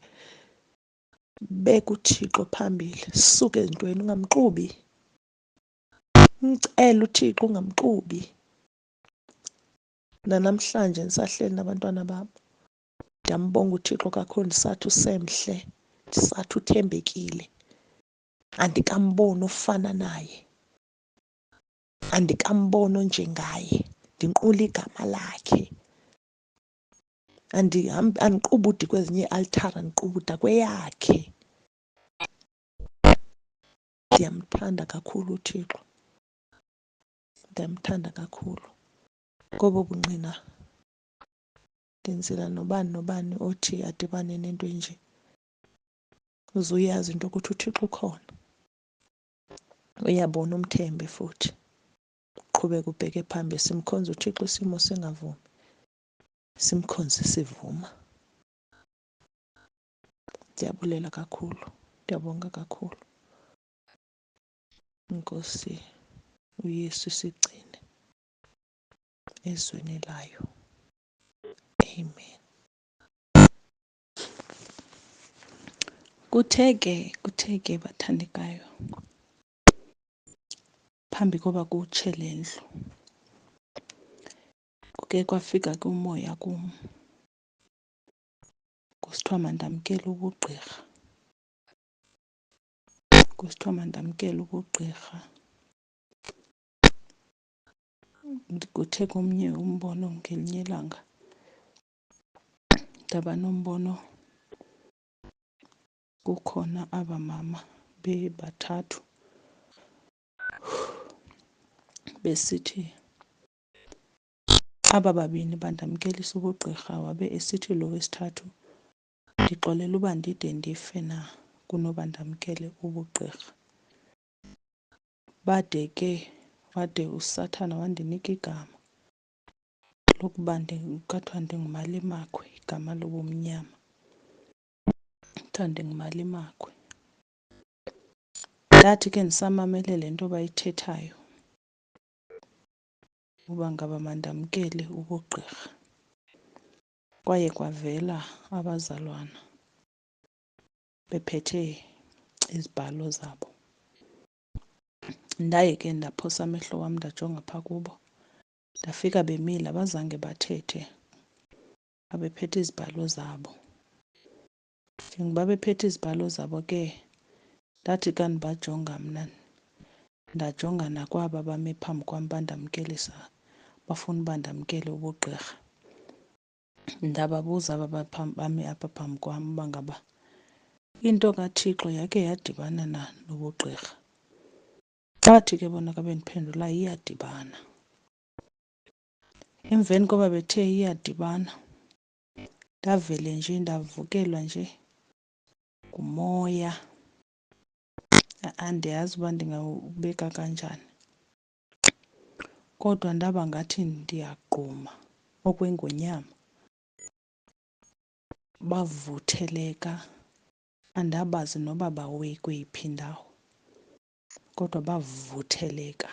beka uThixo phambili, suke ezintweni, ungamxubi. Umcele uThixo, ungamxubi. Nanamhlanje ndisahleli nabantwana bam. Ndiyambonga uThixo kakhulu, ndisathi usemhle, ndisathi uthembekile. Andikamboni ofana naye, andikamboni onjengaye, ndinqula igama lakhe. Andiqubudi kwezinye ii-altare, ndiqubuda kweyakhe. Ndiyamthanda kakhulu uThixo, ndiyamthanda kakhulu. Kobo bungqina ngenzela nobani othi adibane nento enje uzuyazi into ukuthi uThixo ukhona. Uyabona umthembe futhi uqhubeke ubheke phambili, simkhonza uThixo isimo singavumi, simkhonze sivuma. Ndiyabulela kakhulu, ndiyabonga kakhulu. Inkosi uYesu isigcine ezweni layo. Amen. Kuthe ke bathandekayo, phambi koba kutshe le ndlu kuke kwafika ke umoya kum kusithiwa mandamkele ubugqirha. Kusithiwa mandamkele ubugqirha. Kuthe komnye umbono ngelinye ilanga ndaba nombono kukhona aba mama bebathathu besithi aba babini bandamkelisa ubugqirha, wabe esithi lo wesithathu, ndixolela uba ndide ndife na kunoba ndamkele ubugqirha. Wade uSathana wandinika igama lokuba kuthiwa ndingumalimakhwe, igama lobumnyama, kuthiwa ndingumalimakhwe. Ndathi ke ndisamamele le nto bayithethayo uba ngaba mandamkele ubugqirha, kwaye kwavela abazalwana bephethe izibhalo zabo. Ndaye ke ndaphosa amehlo wam ndajonga phaa kubo, ndafika bemile abazange bathethe, babephethe izibhalo zabo. Njengoba bephethe izibhalo zabo ke ndathi ka ndibajonga mna ndajonga nakwaba bame phambi kwam bandamkelisa, bafuna uba ndamkele ubugqirha. Ndababuza aba bame apha phambi kwam uba ngaba into kaThixo yakhe yadibana na nobugqirha. Bathi ke bona ka bendiphendula iyadibana. Emveni koba bethe iyadibana, ndavele nje ndavukelwa nje ngumoya, andiyazi uba ndingawubeka kanjani, kodwa ndaba ngathi ndiyagquma okwengonyama. Bavutheleka, andabazi noba bawe kweyiphi indawo, kodwa bavutheleka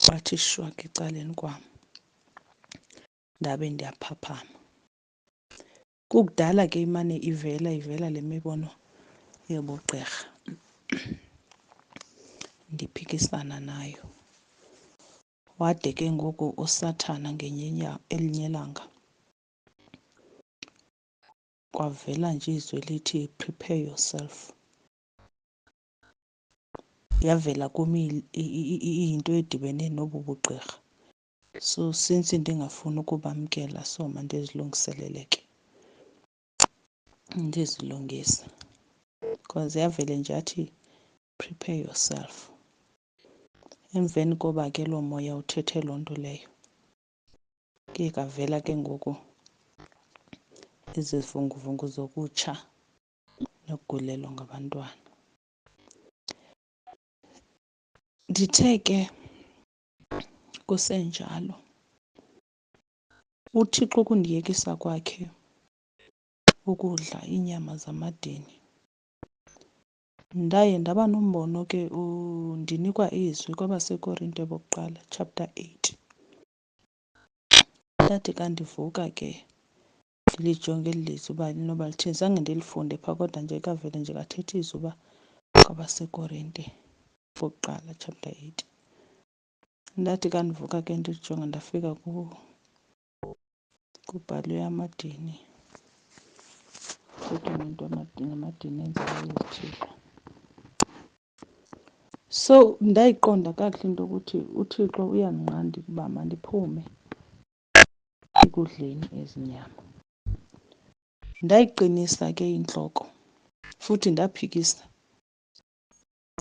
bathi shwaka ecaleni kwam, ndabe ndiyaphaphama. Kukudala ke imane ivela le mibono yobugqirha, ndiphikisana nayo. Wade ke ngoku uSathana elinye ilanga kwavela nje izwi elithi prepare yourself. Yavela kum iyinto edibene nobu bugqirha. So since ndingafuni ukubamkela, so mandizilungiselele ke, ndizilungise, because yavele nje yathi prepare yourself. Emveni koba ke loo moya uthethe loo nto leyo, ke kavela ke ngoku izivunguvungu zokutsha nokugulelwa ngabantwana. Ndithe ke kusenjalo, uThixo ukundiyekisa kwakhe ukudla inyama zamadini, ndaye ndaba nombono ke, ndinikwa izwi kwabaseKorinte bokuqala chapter 8. Ndathi ka ndivuka ke ndilijonge eli lizwi uba inoba lithini, zange ndilifunde phaa, kodwa nje kavele nje kathetha izwi uba kwabaseKorinte bokuqala chapter 8. Ndathi ka ndivuka ke ndilijonga ndafika kubhalwe amadini, kuthethwa ngento amadini enziwayo uThixo. So ndayiqonda kakuhle into yokuthi uThixo uyandinqanda ukuba mandiphume ekudleni ezi nyama. Ndayiqinisa ke intloko futhi ndaphikisa.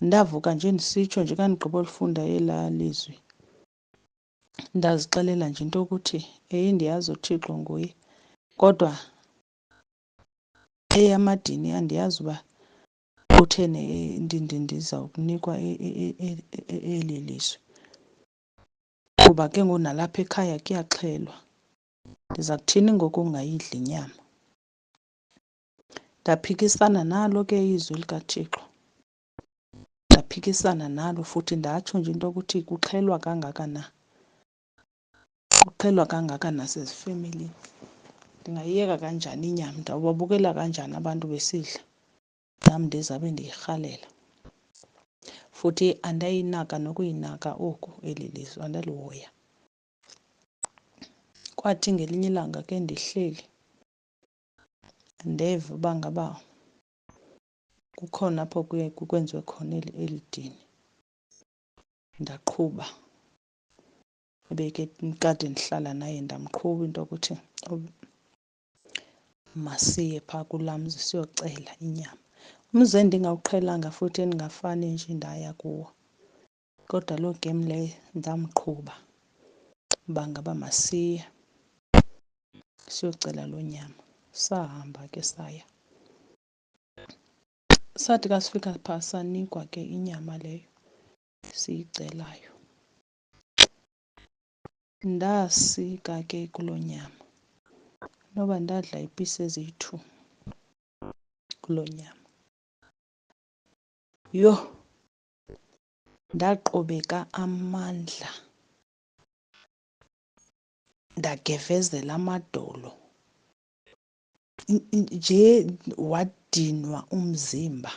Ndavuka nje ndisitsho nje ka ndigqiba ulifunda elaa lizwi, ndazixelela nje into yokuthi ndiyazi uThixo nguye, kodwa eyamadini andiyazi uba kutheni ndizawukunikwa eli lizwe. Kuba ke ngoku nalapha ekhaya kuyaxhelwa. Ndiza kuthini ngoku ungayidli inyama? Ndaphikisana nalo ke izwi likaThixo. Ndaphikisana nalo futhi ndatsho nje into yokuthi kuxhelwa kangaka na. Kuxhelwa kangaka nasezifemelini. Ndingayiyeka kanjani inyama? Ndawubabukela kanjani abantu besidla? Nam ndizabe ndiyirhalela. Futhi andayinaka nokuyinaka oku eli lizwe, andalihoya. Kwathi ngelinye ilanga ke ndihleli ndeva uba ngaba kukhona apho kuye kwenziwe khona eli dini. Ndaqhuba ebeke kade ndihlala naye, ndamqhuba into yokuthi masiye phaa kulaa mzi siyocela inyama. Umzi endingawuqhelanga futhi endingafane nje ndaya kuwo, kodwa loo game leyo ndamqhuba uba ngaba masiye siyocela loo nyama. Sahamba ke saya. Sathi ka sifika phaa sanikwa ke inyama leyo siyicelayo. Ndasika ke kuloo nyama, noba ndadla iipisi eziyi-2 kuloo nyama. Yho! Ndaqobeka amandla, ndagevezela amadolo, nje wadinwa umzimba.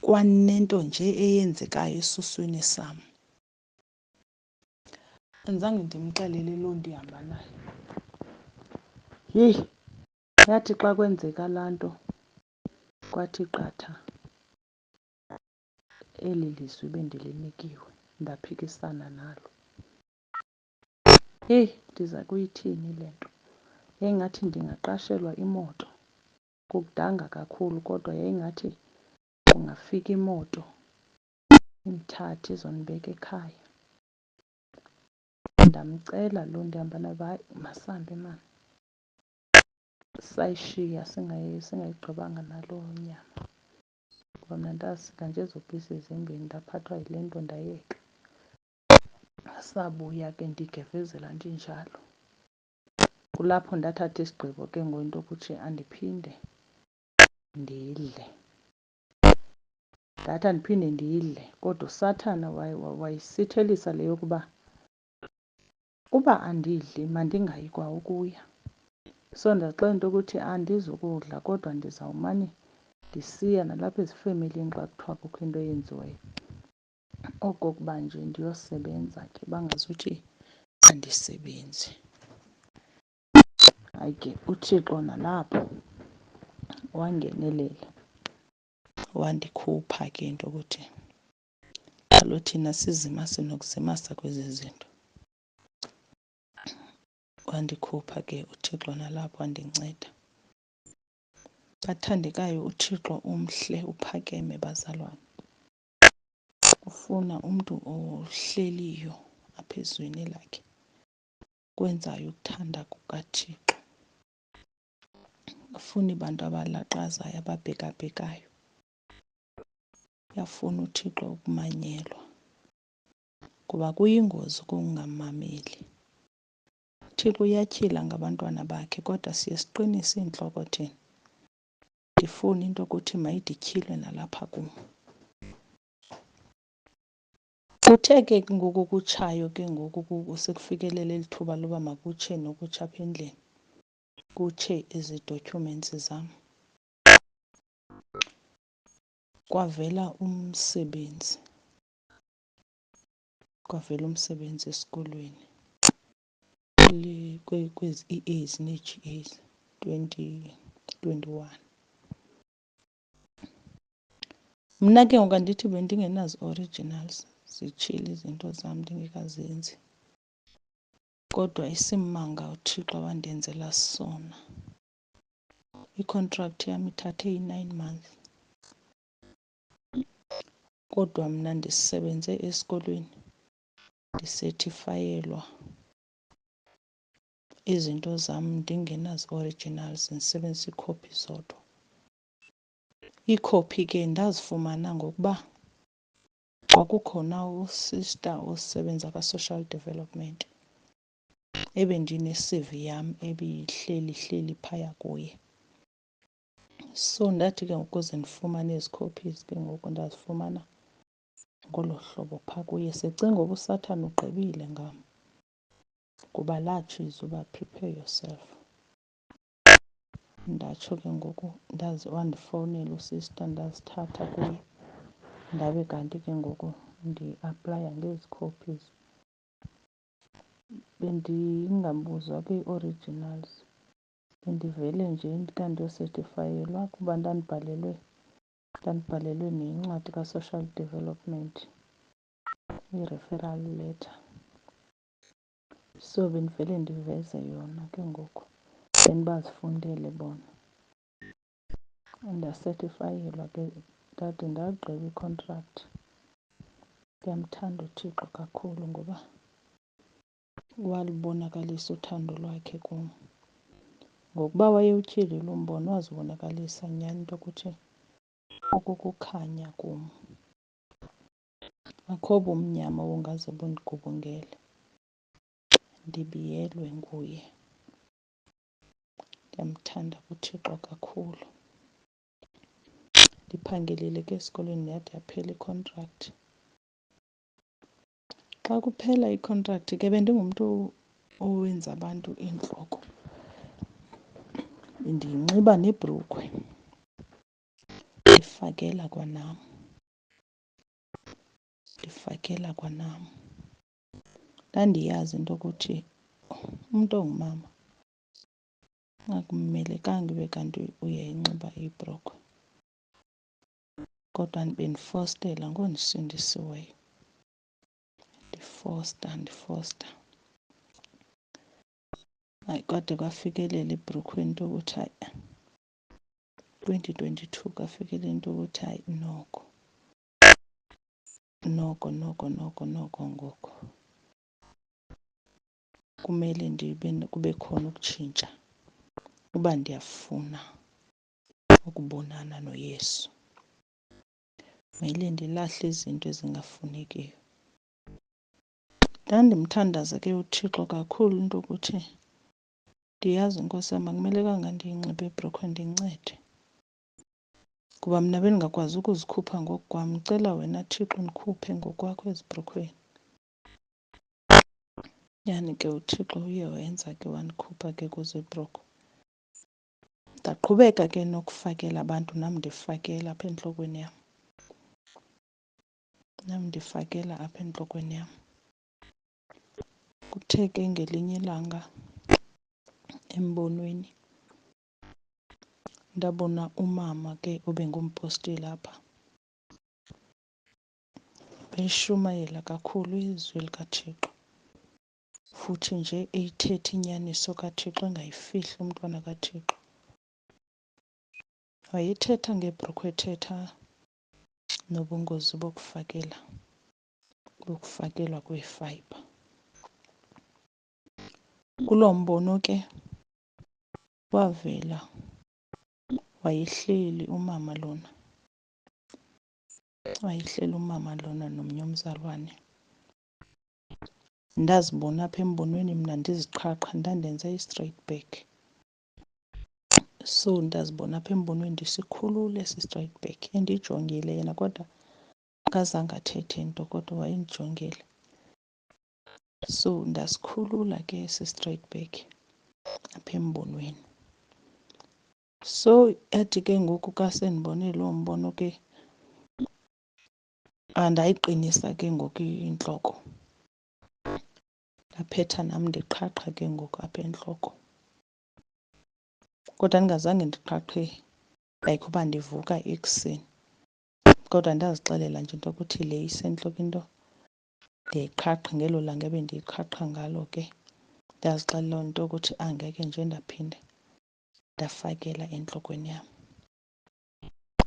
Kwanento nje eyenzekayo esuswini sam. Andizange ndimxelele loo ndihamba naye. Yeyi! Yathi xa kwenzeka laa nto kwathi qatha eli lizwi bendilinikiwe, ndaphikisana nalo. Heyi! Ndiza kuyithini le nto? Yayingathi ndingaqashelwa imoto. Kukudanga kakhulu kodwa yayingathi kungafika imoto indithathe izondibeka ekhaya. Ndamcela lo ndihamba naye uba hayi masihambe mani. Sayishiya singayigqibanga naloo nyama. Ngoba mna ndasika nje ezo pisi ezimbini ndaphathwa yile nto ndayeka. Sabuya ke ndigevezela ndinjalo. Kulapho ndathatha isigqibo ke ngoku into yokuthi andiphinde ndidle. Ndathi andiphinde ndiyidle kodwa uSathana wayisithelisa le yokuba uba andidli mandingayi kwa ukuya. So ndaxela into yokuthi andizukudla kodwa ndizawumane ndisiya nalapha ezifemelini xa kuthiwa kukho into eyenziwayo. Okokuba nje ndiyosebenza ke bangazuthi andisebenzi. Hayi ke uThixo nalapho wangenelela, wandikhupha ke into yokuthi kaloku thina sizima sinokuzimasa kwezi zinto. Wandikhupha ke uThixo nalapho wandinceda. Bathandekayo, uThixo umhle uphakeme bazalwane. Ufuna umntu ohleliyo apha ezweni lakhe, kwenzayo ukuthanda kukaThixo. Afuni bantu abalaxazayo, ababhekabhekayo. Uyafuna uThixo ukumanyelwa kuba kuyingozi ukungamameli. uThixo uyatyhila ngabantwana bakhe kodwa siye siqinise iintloko thina. Ndifuna into yokuthi mayide ityhilwe nalapha kum. Kuthe ke ngoku kutshayo ke ngoku sekufikelele eli thuba loba makutshe nokutsha apha endlini, kutshe ezi documents zam. Kwavela umsebenzi esikolweni kwezi EAs nee-GAs 2021. Mna ke ngoku andithi bendingenazi-originals, zitshile izinto zam ndingekazenzi. Kodwa isimanga uThixo wandenzela sona. Ikhontrakthi yam ithathe i-9 months. Kodwa mna ndisebenze esikolweni ndisetifayelwa izinto zam ndingenazi-originals, ndisebenzisa iikhophi zodwa. Iikhophi ke ndazifumana ngokuba kwakukhona usista osebenza kwa-social development ebendine-CV yam ebihleli phaya kuye. So ndathi ke ukuze ndifumane ezi copies ke ngoku ndazifumana ngolo hlobo phaa kuye. Secinga ngoku uSathane ugqibile ngam kuba latshiza uba prepare yourself. Ndatsho ke ngoku wandifowunela usista ndazithatha kuye ndabe kanti ke ngoku ndi-aplaya ngezi copies. Bendingabuzwa ke ii-originals, bendivele nje kandiyosetifayelwa kuba ndandibhalelwe nencwadi ka-social development, i-referral letter. So bendivele ndiveze yona ke ngoku then bazifundele bona. Ndasetifayelwa ke ndade ndagqiba i-contract. Ndiyamthanda uThixo kakhulu ngoba walubonakalisa uthando lwakhe kum. Ngokuba wayewutyhilile umbono wazibonakalisa nyhani into yokuthi ukukukhanya kum. Akho bumnyama obungaze bundigubungele, ndibiyelwe nguye. Ndiyamthanda uThixo kakhulu. Ndiphangelile ke esikolweni yade yaphela ikhontrakthi. Xa kuphela ikhontrakthi ke bendingumntu owenza abantu iintloko. Ndinxiba nebhrukhwe, ndifakela kwanam. Ndandiyazi into yokuthi umntu ongumama akumelekanga ibe kanti uyayinxiba ibhrukhwe, kodwa bendifostela ngondisindisiweyo. Ndifosta. Hayi kwade kwafikelela ebhrukhweni into yokuthi hayi 2022 kwafikelela into yokuthi hayi noko ngoku kumele kube khona ukutshintsha uba ndiyafuna ukubonana noYesu. Kumele ndilahle izinto ezingafunekiyo. Ndandimthandaza ke uThixo kakhulu into yokuthi ndiyazi Nkosi yam akumelekanga ndiyinxibe ibhrukhwe ndincede, kuba mna bendingakwazi ukuzikhupha ngokukwam. Ndicela wena Thixo undikhuphe ngokwakho ezibhrukhweni. Nyhani ke uThixo uye wenza ke wandikhupha ke kuzo iibhrukhwe. Ndaqhubeka ke nokufakela abantu, nam ndifakela apha entlokweni yam. Kuthe ke ngelinye ilanga embonweni ndabona umama ke obengumphostile apha beshumayela kakhulu izwi likaThixo, futhi nje eyithetha inyaniso kaThixo engayifihli umntwana kaThixo. Wayethetha ngebhrukhwe, ethetha nobungozi bokufakelwa kweefayibha. Kuloo mbono ke wavela wayehleli umama lona nomnye umzalwane. Ndazibona apha embonweni mna ndiziqhaqha, ndandenze i-straight back. So ndazibona apha embonweni ndisikhulule esi-straight back, endijongile yena kodwa akazange athethe nto kodwa wayendijongile. So ndasikhulula ke esi straight back apha embonweni. So yathi ke ngoku ka sendibone loo mbono ke ndayiqinisa ke ngoku intloko. Ndaphetha nam ndiqhaqha ke ngoku apha entloko, kodwa ndingazange ndiqhaqhe like uba ndivuka ekuseni, kodwa ndazixelela nje into yokuthi le isentloko into ndiyayiqhaqha. Ngelo langa ebendiyiqhaqha ngalo ke ndazixelela into yokuthi angeke nje ndaphinde ndafakela entlokweni yam.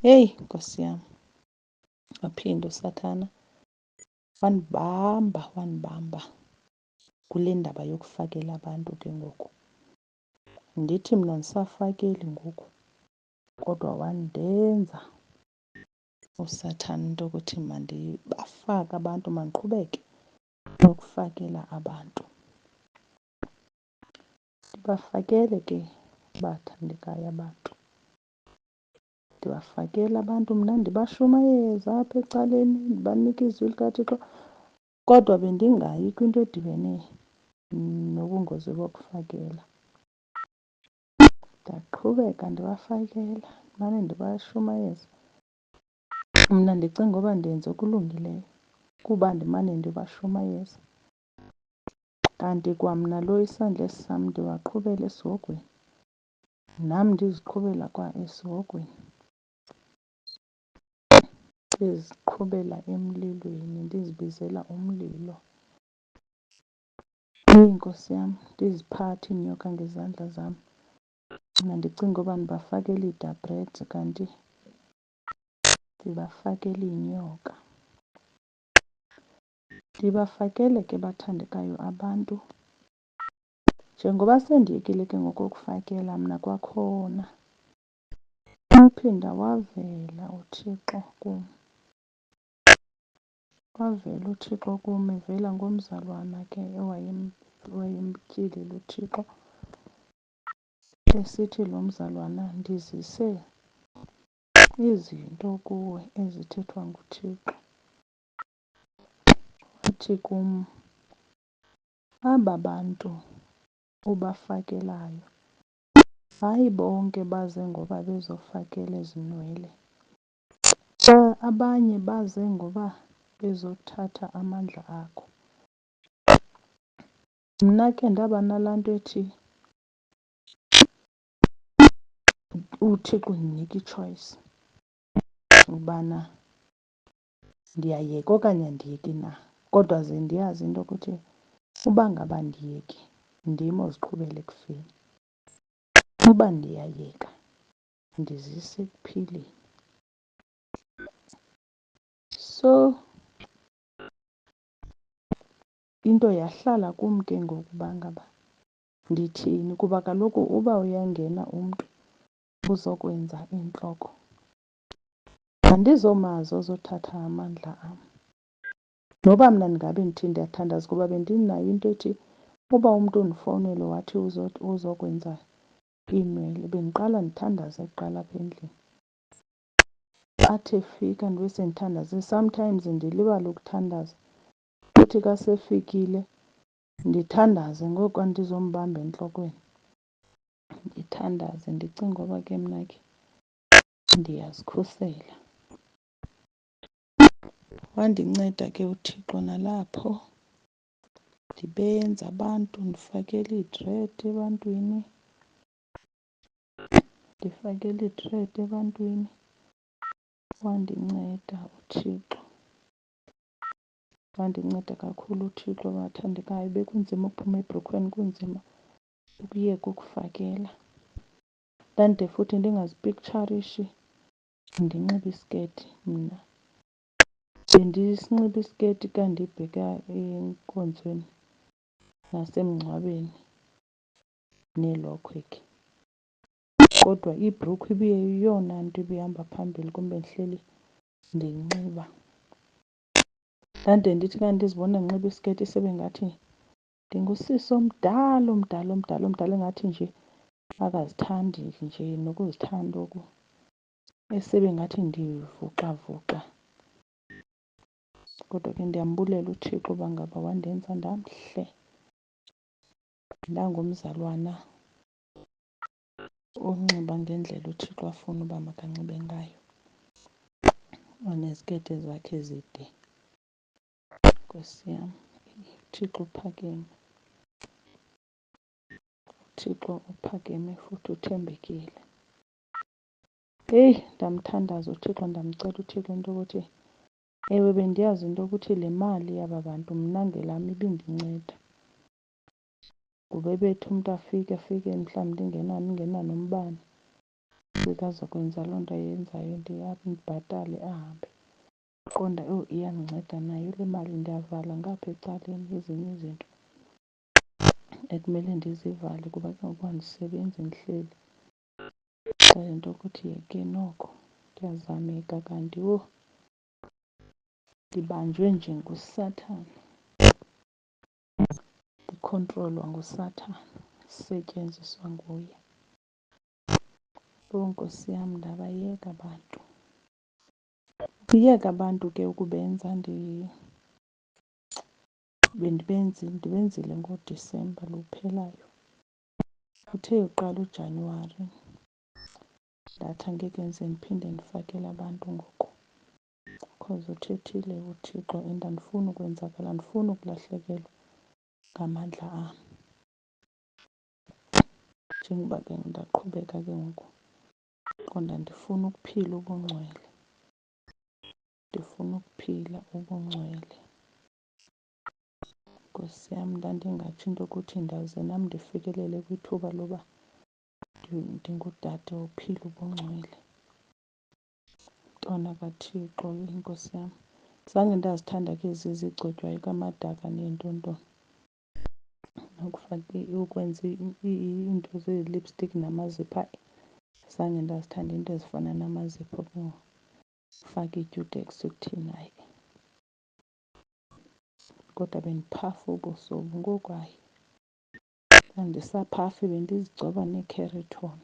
Heyi Nkosi yam, waphinda uSathana Wandibamba kule ndaba yokufakela abantu ke ngoku. Ndithi mna andisafakeli ngoku, kodwa wandenza usathana into yokuthi mandibafake abantu, mandiqhubeke nokufakela abantu. Ndibafakele ke bathandekayo abantu, ndibafakele abantu mna ndibashumayeza apha ecaleni, ndibanika izwi likaThixo. Kodwa bendingayi kwinto edibene nobungozi bokufakela. Ndaqhubeka ndibafakela, ndimane ndibashumayeza. Mna ndicinga uba ndenze okulungileyo kuba ndimane ndibashumayeza. Kanti kwamna lo isandla esi sam ndiwaqhubela esihogweni, nam ndiziqhubela kwa esihogweni. Ndiziqhubela emlilweni, ndizibizela umlilo. Nkosi yam, ndiziphatha iinyoka ngezandla zam. Mna ndicinga uba ndibafakela iidabreds kanti ndibafakela iinyoka. Ndibafakele ke bathandekayo abantu. Njengoba sendiyekile ke ngoku ukufakela mna kwakhona waphinda wavela uThixo kum. Wavela uThixo kum evela ngomzalwana ke owayemtyile lo Thixo, esithi lo mzalwana, ndizise izinto kuwe ezithethwa nguThixo. Wathi kum, aba bantu ubafakelayo hayi bonke baze ngoba bezofakela ezi nwele. Abanye baze ngoba bezothatha amandla akho. Mna ke ndaba nalaa nto ethi uThixo undinika i-choice ubana ndiyayeka okanye andiyeki na. Kodwa ze ndiyazi into yokuthi uba ngaba andiyeki, ndim oziqhubela ekufeni. Uba ndiyayeka, ndizisa ekuphileni. So into yahlala kum ke ngoku uba ngaba ndithini, kuba kaloku uba uyangena umntu uzokwenza intloko, andizomazi ozothatha amandla am. Noba mna ndingabe ndithi ndiyathandaza kuba bendinayo into ethi uba umntu undifowunele wathi uzokwenza iinwele, bendiqala ndithandaze kuqala apha endlini. Athi efika ndibe sendithandazile. Sometimes ndilibale ukuthandaza, uthi ka sefikile ndithandaze ngoku andizombamba entlokweni. Ndithandaze ndicinga uba ke mna ke ndiyazikhusela. Wandinceda ke uThixo nalapho, ndibenza abantu, ndifakela iidred ebantwini. Ndifakela iidred ebantwini. Wandinceda uThixo. Wandinceda kakhulu uThixo bathandekayo. Bekunzima ukuphuma ebhrukhweni, kunzima ukuyeka ukufakela. Ndandide futhi ndingazipikitsharishi ndinxibe isiketi mna. Bendisinxiba isiketi ka ndibheka enkonzweni nasemngcwabeni neelokhwe ke. Kodwa ibhrukhwe ibiyeyona nto ibihamba phambili kum bendihleli ndiyinxiba. Ndandide ndithi ka ndizibona ndinxiba isiketi isebe ngathi ndingusisi omdala omdala omdala omdala, engathi nje akazithandi nje nokuzithanda oku, esebe ngathi ndivuxavuxa. Kodwa ke ndiyambulela uThixo uba ngaba wandenza ndamhle, ndangumzalwana onxiba ngendlela uThixo afuna uba makanxibe ngayo, oneziketi zakhe ezide. Nkosi yam, uThixo uphakeme. uThixo uphakeme futhi uthembekile. Heyi, ndamthandaza uThixo, ndamcela uThixo into yokuthi ewe bendiyazi into yokuthi le mali yaba bantu mna ngelam ibindinceda. Kuba bethi umntu afike mhlawumbi ndingena nombane, sekazokwenza loo nto ayenzayo ndibhatale ahambe. qonda iyandinceda nayo le mali. Ndiyavala ngapha ecaleni ezinye izinto ekumele ndizivale kuba ke ngoku andisebenzi ndihleli. Xa into ukuthi yeke noko ndiyazameka kanti ndibanjwe nje nguSathane, ndikhontrolwa nguSathane, sisetyenziswa nguye. Nkosi yam, ndabayeka abantu. Ukuyeka abantu ke ukubenza ndibenzile ngoDisemba lo uphelayo. Uthe uqala uJanyuwari ndathi angeke ndize ndiphinde ndifakele abantu ngoku because uthethile uThixo and andifuni ukwenzakala, andifuni ukulahlekelwa ngamandla am. Njengoba ke ndaqhubeka ke ngoku qonda ndifuna ukuphila ubungcwele, ndifuna ukuphila ubungcwele. Nkosi yam, ndandingatsho into ukuthi ndawuze nam ndifikelele kwithuba loba ndingudade ophila ubungcwele. Ntona kaThixo, Nkosi yam, zange ndazithanda ke ezi zigcotywayo kamadaka neentonto, ukwenza iinto zezi-lipstick namazipho. Zange ndazithanda iinto ezifana namazipho ke ngoku, ufake iityutex ukuthini, hayi. Kodwa bendiphafa ubuso obu, ngoku hayi. Andisaphafi, bendizigcoba neeKeratin.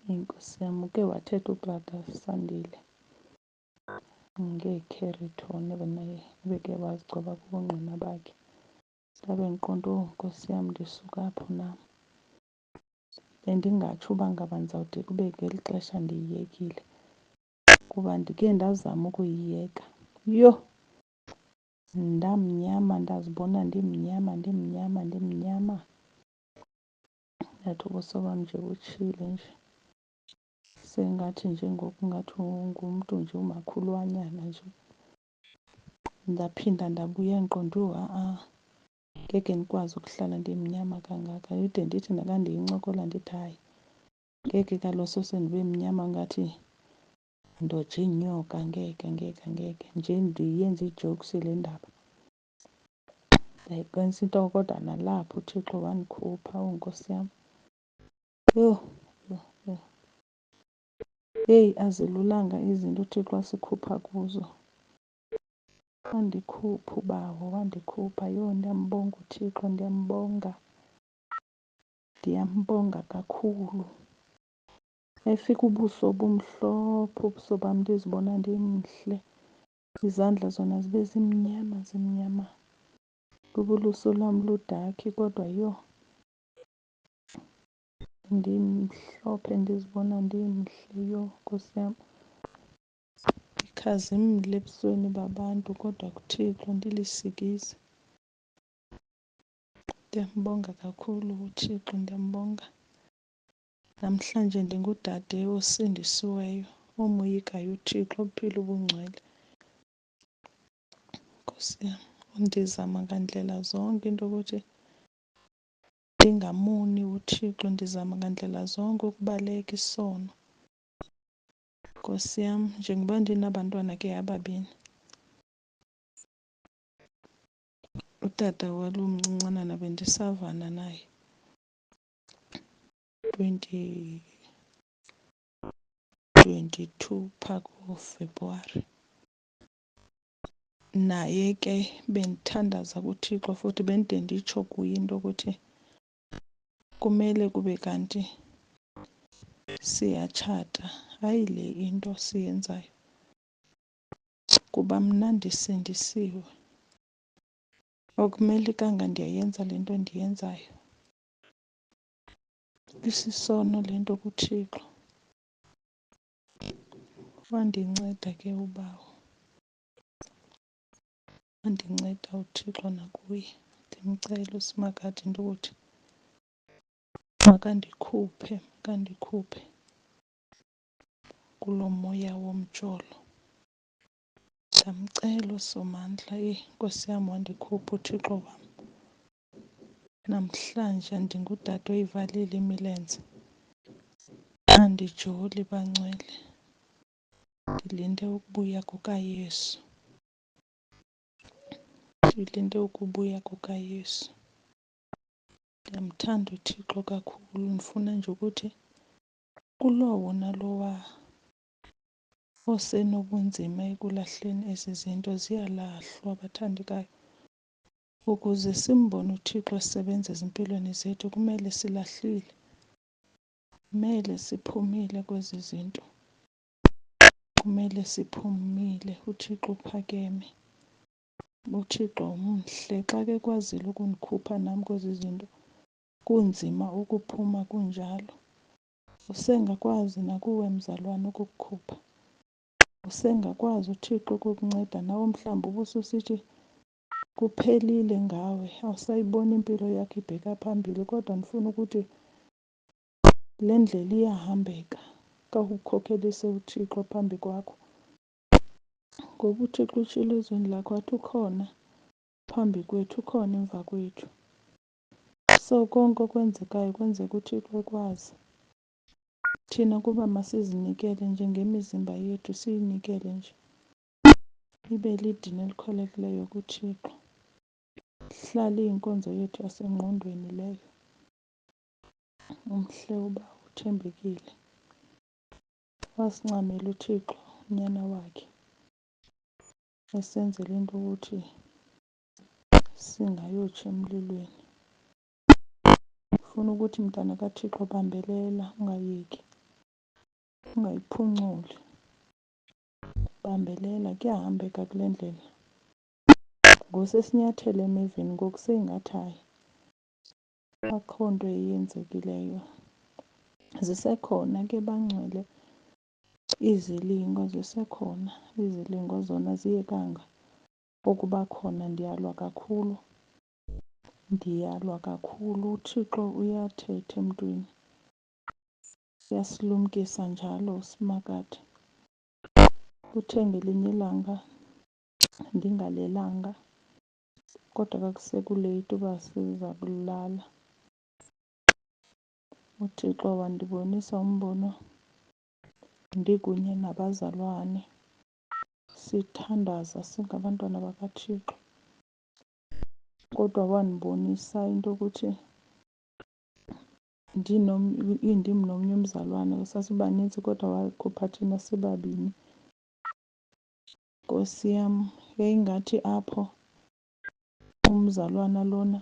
Inkosi yam, uke wathetha uBrother Sandile ngeeKeratin ebeke wazigcoba kubungqina bakhe. Ndabe ndiqonda, Nkosi yam, ndisuka apho nam. Bendingatsho uba ngaba ndizawude kube ngeli xesha ndiyiyekile kuba ndike ndazama ukuyiyeka. Yho! Ndamnyama, ndazibona ndimnyama. Ndathi ubuso bam nje butshile nje. Sengathi nje ngoku ngathi ngumntu nje umakhulwanyana nje. Ndaphinda ndabuya ndiqonda ngeke ndikwazi ukuhlala ndimnyama kangaka. Ide ndithi naxa ndiyincokola ndithi hayi, ngeke kaloku sose ndibe mnyama ngathi ndoje iinyoka. Ngeke. Nje ndiyenza ii-jokes le ndaba. Ndayiqinisa into kodwa nalapho uThixo wandikhupha, Nkosi yam. Yho. Heyi, azilulanga izinto uThixo asikhupha kuzo. Wandikhupha uBawo, wandikhupha. Yho, ndiyambonga uThixo, ndiyambonga kakhulu. Efika ubuso bumhlophe ubuso bam ndizibona ndimhle. Izandla zona zibe zimnyama. Kuba ulusu lwam ludakhi kodwa yho, ndimhlophe ndizibona ndimhle. Yho, Nkosi yam. Ndikhazimle ebusweni babantu kodwa kuThixo ndilisikizi. Ndiyambonga kakhulu uThixo, ndiyambonga. Namhlanje ndingudade osindisiweyo, omoyikayo uThixo, ophila ubungcwele. Nkosi yam, ndizama ngandlela zonke into yokuthi ndingamoni uThixo, ndizama ngandlela zonke ukubaleka isono. Nkosi yam, njengoba ndinabantwana ke ababini, utata walo mncincanana bendisavana naye 2022 phaa kuFebruwari. Naye ke bendithandaza kuThixo futhi bendide nditsho kuye into yokuthi kumele kube kanti siyatshata, hayi le into siyenzayo, kuba mna ndisindisiwe. Akumelekanga ndiyayenza le nto ndiyenzayo. Isisono le nto kuThixo. Wandinceda ke uBawo. Wandinceda uThixo nakuye. Ndimcela uSimakade into yokuthi makandikhuphe kulo moya womjolo. Ndamcela uSomandla, Nkosi yam, wandikhupha uThixo wam. Namhlanje ndingudade oyivalile imilenze. Andijoli bangcwele. Ndilinde ukubuya kukaYesu. Ndilinde ukubuya kukaYesu. Ndiyamthanda uThixo kakhulu. Ndifuna nje ukuthi kulowo nalowa osenobunzima ekulahleni ezi zinto ziyalahlwa, bathandekayo. Ukuze simbone uThixo esebenza ezimpilweni zethu kumele silahlile. Kumele siphumile kwezi zinto. Kumele siphumile. UThixo uphakeme. UThixo umhle. Xa ke kwazile ukundikhupha nam kwezi zinto, kunzima ukuphuma kunjalo. Usengakwazi nakuwe mzalwane ukukukhupha. Usengakwazi uThixo ukukunceda nawe mhlawumbi ubususithi kuphelile ngawe, awusayiboni impilo yakho ibheka phambili. Kodwa ndifuna ukuthi le ndlela iyahambeka xa ukhokhelise uThixo phambi kwakho. Ngoba uThixo utshilo ezweni lakho wathi ukhona phambi kwethu, ukhona emva kwethu. So konke okwenzekayo kwenzeka uThixo ekwazi. Thina kuba masizinikele nje ngemizimba yethu, siyinikele nje. Ibe lidini elikholekileyo kuThixo. Hlale iyinkonzo yethu yasengqondweni leyo. Umhle uba uthembekile. Wasincamela uThixo unyana wakhe, esenzela into ukuthi singayotsha emlilweni. Ufuna ukuthi mntana kaThixo bambelela, ungayeki, ungayiphunculi. Bambelela, kuyahambeka kule ndlela. Ngosesinyathelo emeveni, ngoku seyingathi hayi akho nto eyenzekileyo. Zisekhona ke bangcwele izilingo, zisekhona izilingo, zona ziyekanga ukuba khona. Ndiyalwa kakhulu. Ndiyalwa kakhulu. UThixo uyathetha emntwini. Uyasilumkisa njalo usimakade. Uthe ngelinye ilanga ndingalelanga, kodwa kwakusekuleythi uba siza kulala, uThixo wandibonisa umbono ndikunye nabazalwane sithandaza singabantwana bakaThixo. Kodwa wandibonisa into yokuthi indim nomnye umzalwane, sasibanintsi kodwa wakhupha thina sibabini. Nkosi yam, yayingathi apho umzalwana lona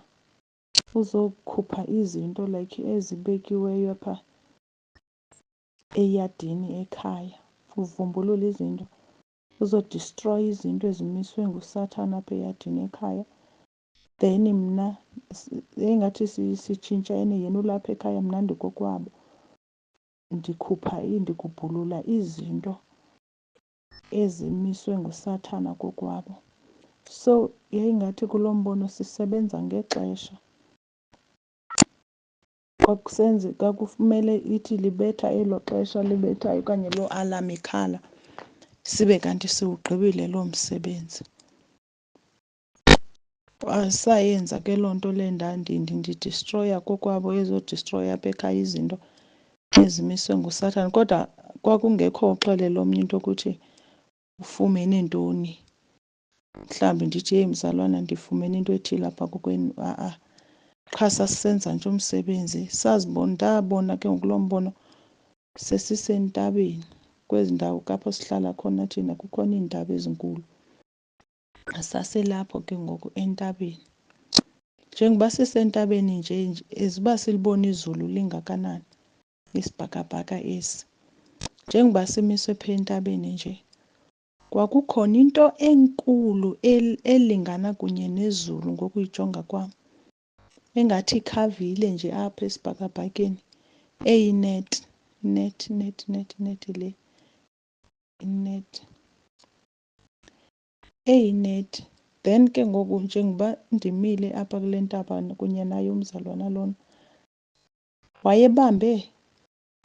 uzokhupha izinto like ezibekiweyo apha eyadini ekhaya, uvumbulule izinto, uzodistroya izinto ezimiswe nguSathane apha eyadini ekhaya. Then mna yayingathi sitshintshene, yena ulapha ekhaya mna ndikokwabo. Ndikubhulula izinto ezimiswe nguSathane kokwabo. So yayingathi kulo mbono sisebenza ngexesha. Kwakumele ithi libetha elo xesha libethayo okanye loo alarm ikhala, sibe kanti siwugqibile loo msebenzi. Sayenza ke loo nto le ndidistroya kokwabo, ezodistroya apha ekhaya izinto ezimiswe nguSathane. Kodwa kwakungekho uxelela omnye into yokuthi ufumene ntoni. Mhlawumbi ndithi, heyi mzalwana, ndifumene into ethile apha kokwenu. Qha sasisenza nje umsebenzi. Ndabona ke ngokuloo mbono sesisentabeni. Kwezi ndawo apho sihlala khona thina kukhona iintaba ezinkulu. Saselapho ke ngoku entabeni. Njengoba sisentabeni nje uba silibona izulu lingakanani, isibhakabhaka esi. Njengoba simiswe phaa entabeni nje, kwakukhona into enkulu elingana kunye nezulu ngokuyijonga kwam, engathi ikhavile nje apha esibhakabhakeni, eyinethi, nethi le, inethi, eyinethi. Then ke ngoku njengoba ndimile apha kule ntaba kunye naye umzalwana lona, wayebambe,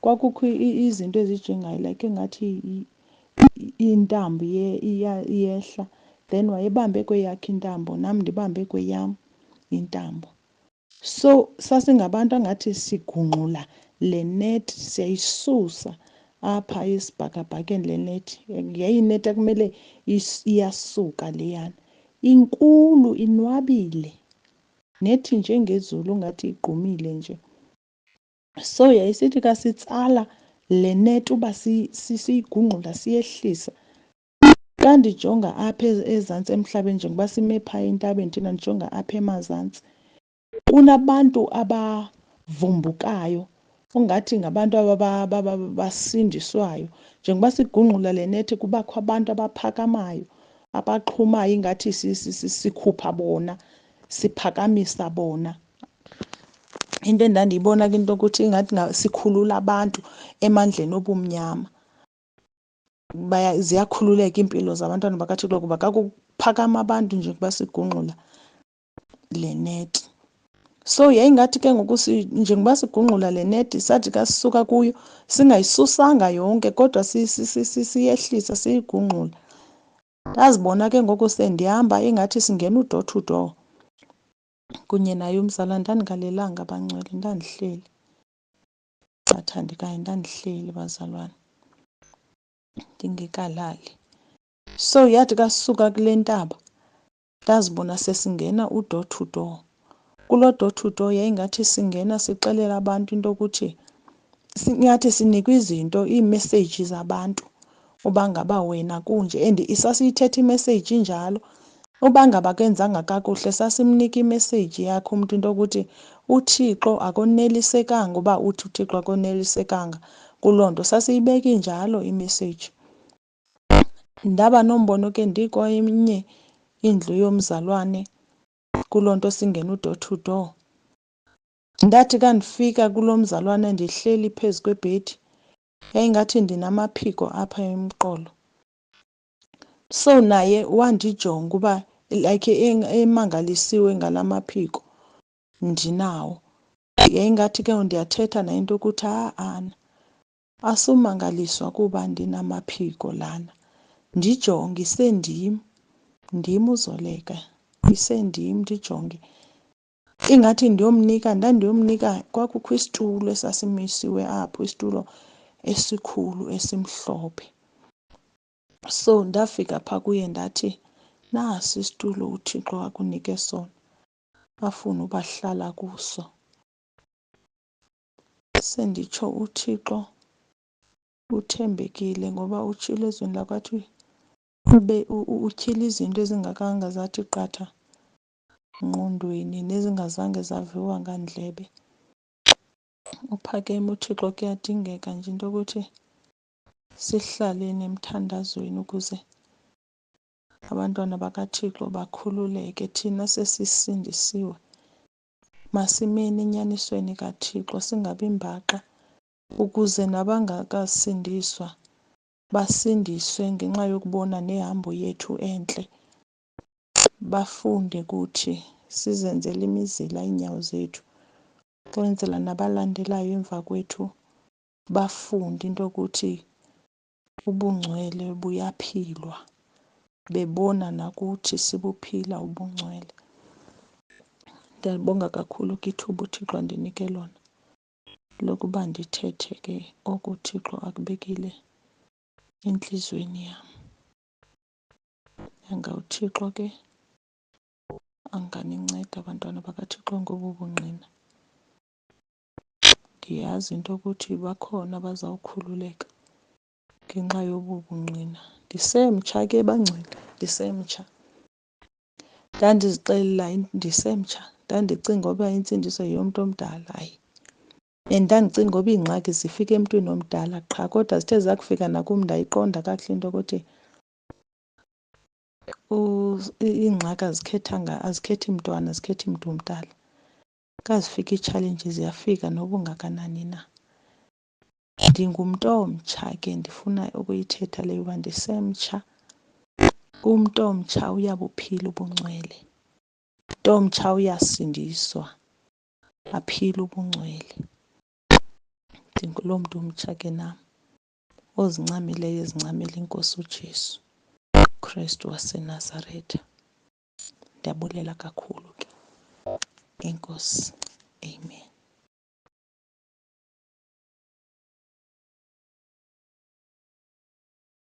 kwakukho izinto ezijengayo like engathi intambo iyehla. Then wayebambe kweyakhe intambo, nam ndibambe kweyam intambo. So sasingabantu angathi sigungxula le nethi, siyayisusa apha isibhakabhakeni le nethi. Yayinethi ekumele iyasuka leyana, inkulu inwabile, nethi njengezulu ngathi igqumile nje. So yayisithi kasitsala le nethi uba siyigungqula siyehlisa. Xa ndijonga apha ezantsi emhlabeni njengoba sime phaya entabeni thina ndijonga apha emazantsi, kunabantu abavumbukayo ungathi ngabantu basindiswayo. Njengoba sigungqula le nethi kubakho abantu abaphakamayo, abaxhumayo ingathi sikhupha bona, siphakamisa bona. Into endandiyibona ke into yokuthi ingathi sikhulula abantu emandleni obumnyama. Ziyakhululeka iimpilo zabantwana bakaThixo kuba kakuphakama abantu njengoba sigungqula le nethi. So yayingathi ke ngoku njengoba sigungqula le nethi sathi kasisuka kuyo singayisusanga yonke kodwa siyehlisa siyigungqula. Ndazibona ke ngoku sendihamba ingathi singena u-door to door kunye naye umzalwane. Ndandingalelanga abangcwele, ndandihleli. Bathandekayo, ndandihleli bazalwane ndingekalali. So yathi kasisuka kule ntaba ndazibona sesingena u-door to door. Kuloo door to door yayingathi singena sixelela abantu into yokuthi singathi sinikwa izinto, iimeseyiji zabantu uba ngaba wena kunje. And sasiyithetha imeseyiji njalo. Uba ngaba kenzanga kakuhle sasimnika imeseyiji yakho umntu into yokuthi uThixo akonelisekanga. Uba uthi uThixo akonelisekanga kuloo nto sasiyibeka injalo imeseyiji. Ndaba nombono ke ndikwenye indlu yomzalwane kuloo nto singena u-door to door. Ndathi kandifika kulo mzalwane ndihleli phezu kwebhedi, yayingathi ndinamaphiko apha emqolo. So naye wandijonga uba like emangalisiwe ngala maphiko ndinawo. Yayingathi ke ndiyathetha naye into yokuthi Ana, asumangaliswa kuba ndinamaphiko lana. Ndijonge isendim, ndim uZoleka, isendim ndijonge. Ingathi ndandiyomnika kwakukho isitulo esasimisiwe apho, isitulo esikhulu esimhlophe. So ndafika phaa kuye ndathi nasi isitulo uThixo akunike sona, afuna ubahlala kuso. Senditsho uThixo uthembekile ngoba utshilo ezweni lakwathi utyhila izinto ezingakhange zathi qatha ngqondweni nezingazange zaviwa ngandlebe. Uphakeme uThixo, kuyadingeka nje into yokuthi sihlaleni emthandazweni ukuze abantwana bakaThixo bakhululeke. Thina sesisindisiwe, masimeni enyanisweni kaThixo singabi mbaxa, ukuze nabangakasindiswa basindiswe ngenxa yokubona nehambo yethu entle. Bafunde kuthi sizenzele imizila iinyawo zethu, kwenzela nabalandelayo emva kwethu bafunde into yokuthi ubungcwele buyaphilwa, bebona nakuthi sibuphila ubungcwele. Ndiyalibonga kakhulu ke ithuba uThixo andinike lona lokuba ndithethe ke oku uThixo akubekile entliziyweni yam. Yanga uThixo ke anganinceda abantwana bakaThixo ngobu bungqina. Ndiyazi into yokuthi bakhona abazawukhululeka ngenxa yobu bungqina. Ndisemtsha ke bangcwele, ndisemtsha. Ndandizixelela ndisemtsha, ndandicinga uba intsindiso yeyomntu omdala. Hayi, ndandicinga ngoba iingxaki zifika emntwini omdala qha, kodwa zithe zakufika nakum ndayiqonda kakuhle into yokuthi iingxaki azikhethi mntwana, azikhethi mntu mdala. Kazifika iitshalenji ziyafika noba ungakanani na. Ndingumntu omtsha ke, ndifuna ukuyithetha leyo uba ndisemtsha. Umntu omtsha uyabuphila ubungcwele. Umntu omtsha uyasindiswa, aphile ubungcwele. Ndinguloo mntu umtsha ke nam ozincamileyo, ezincamela iNkosi uJesu Kristu waseNazaretha. Ndiyabulela kakhulu ke. Enkosi. Amen.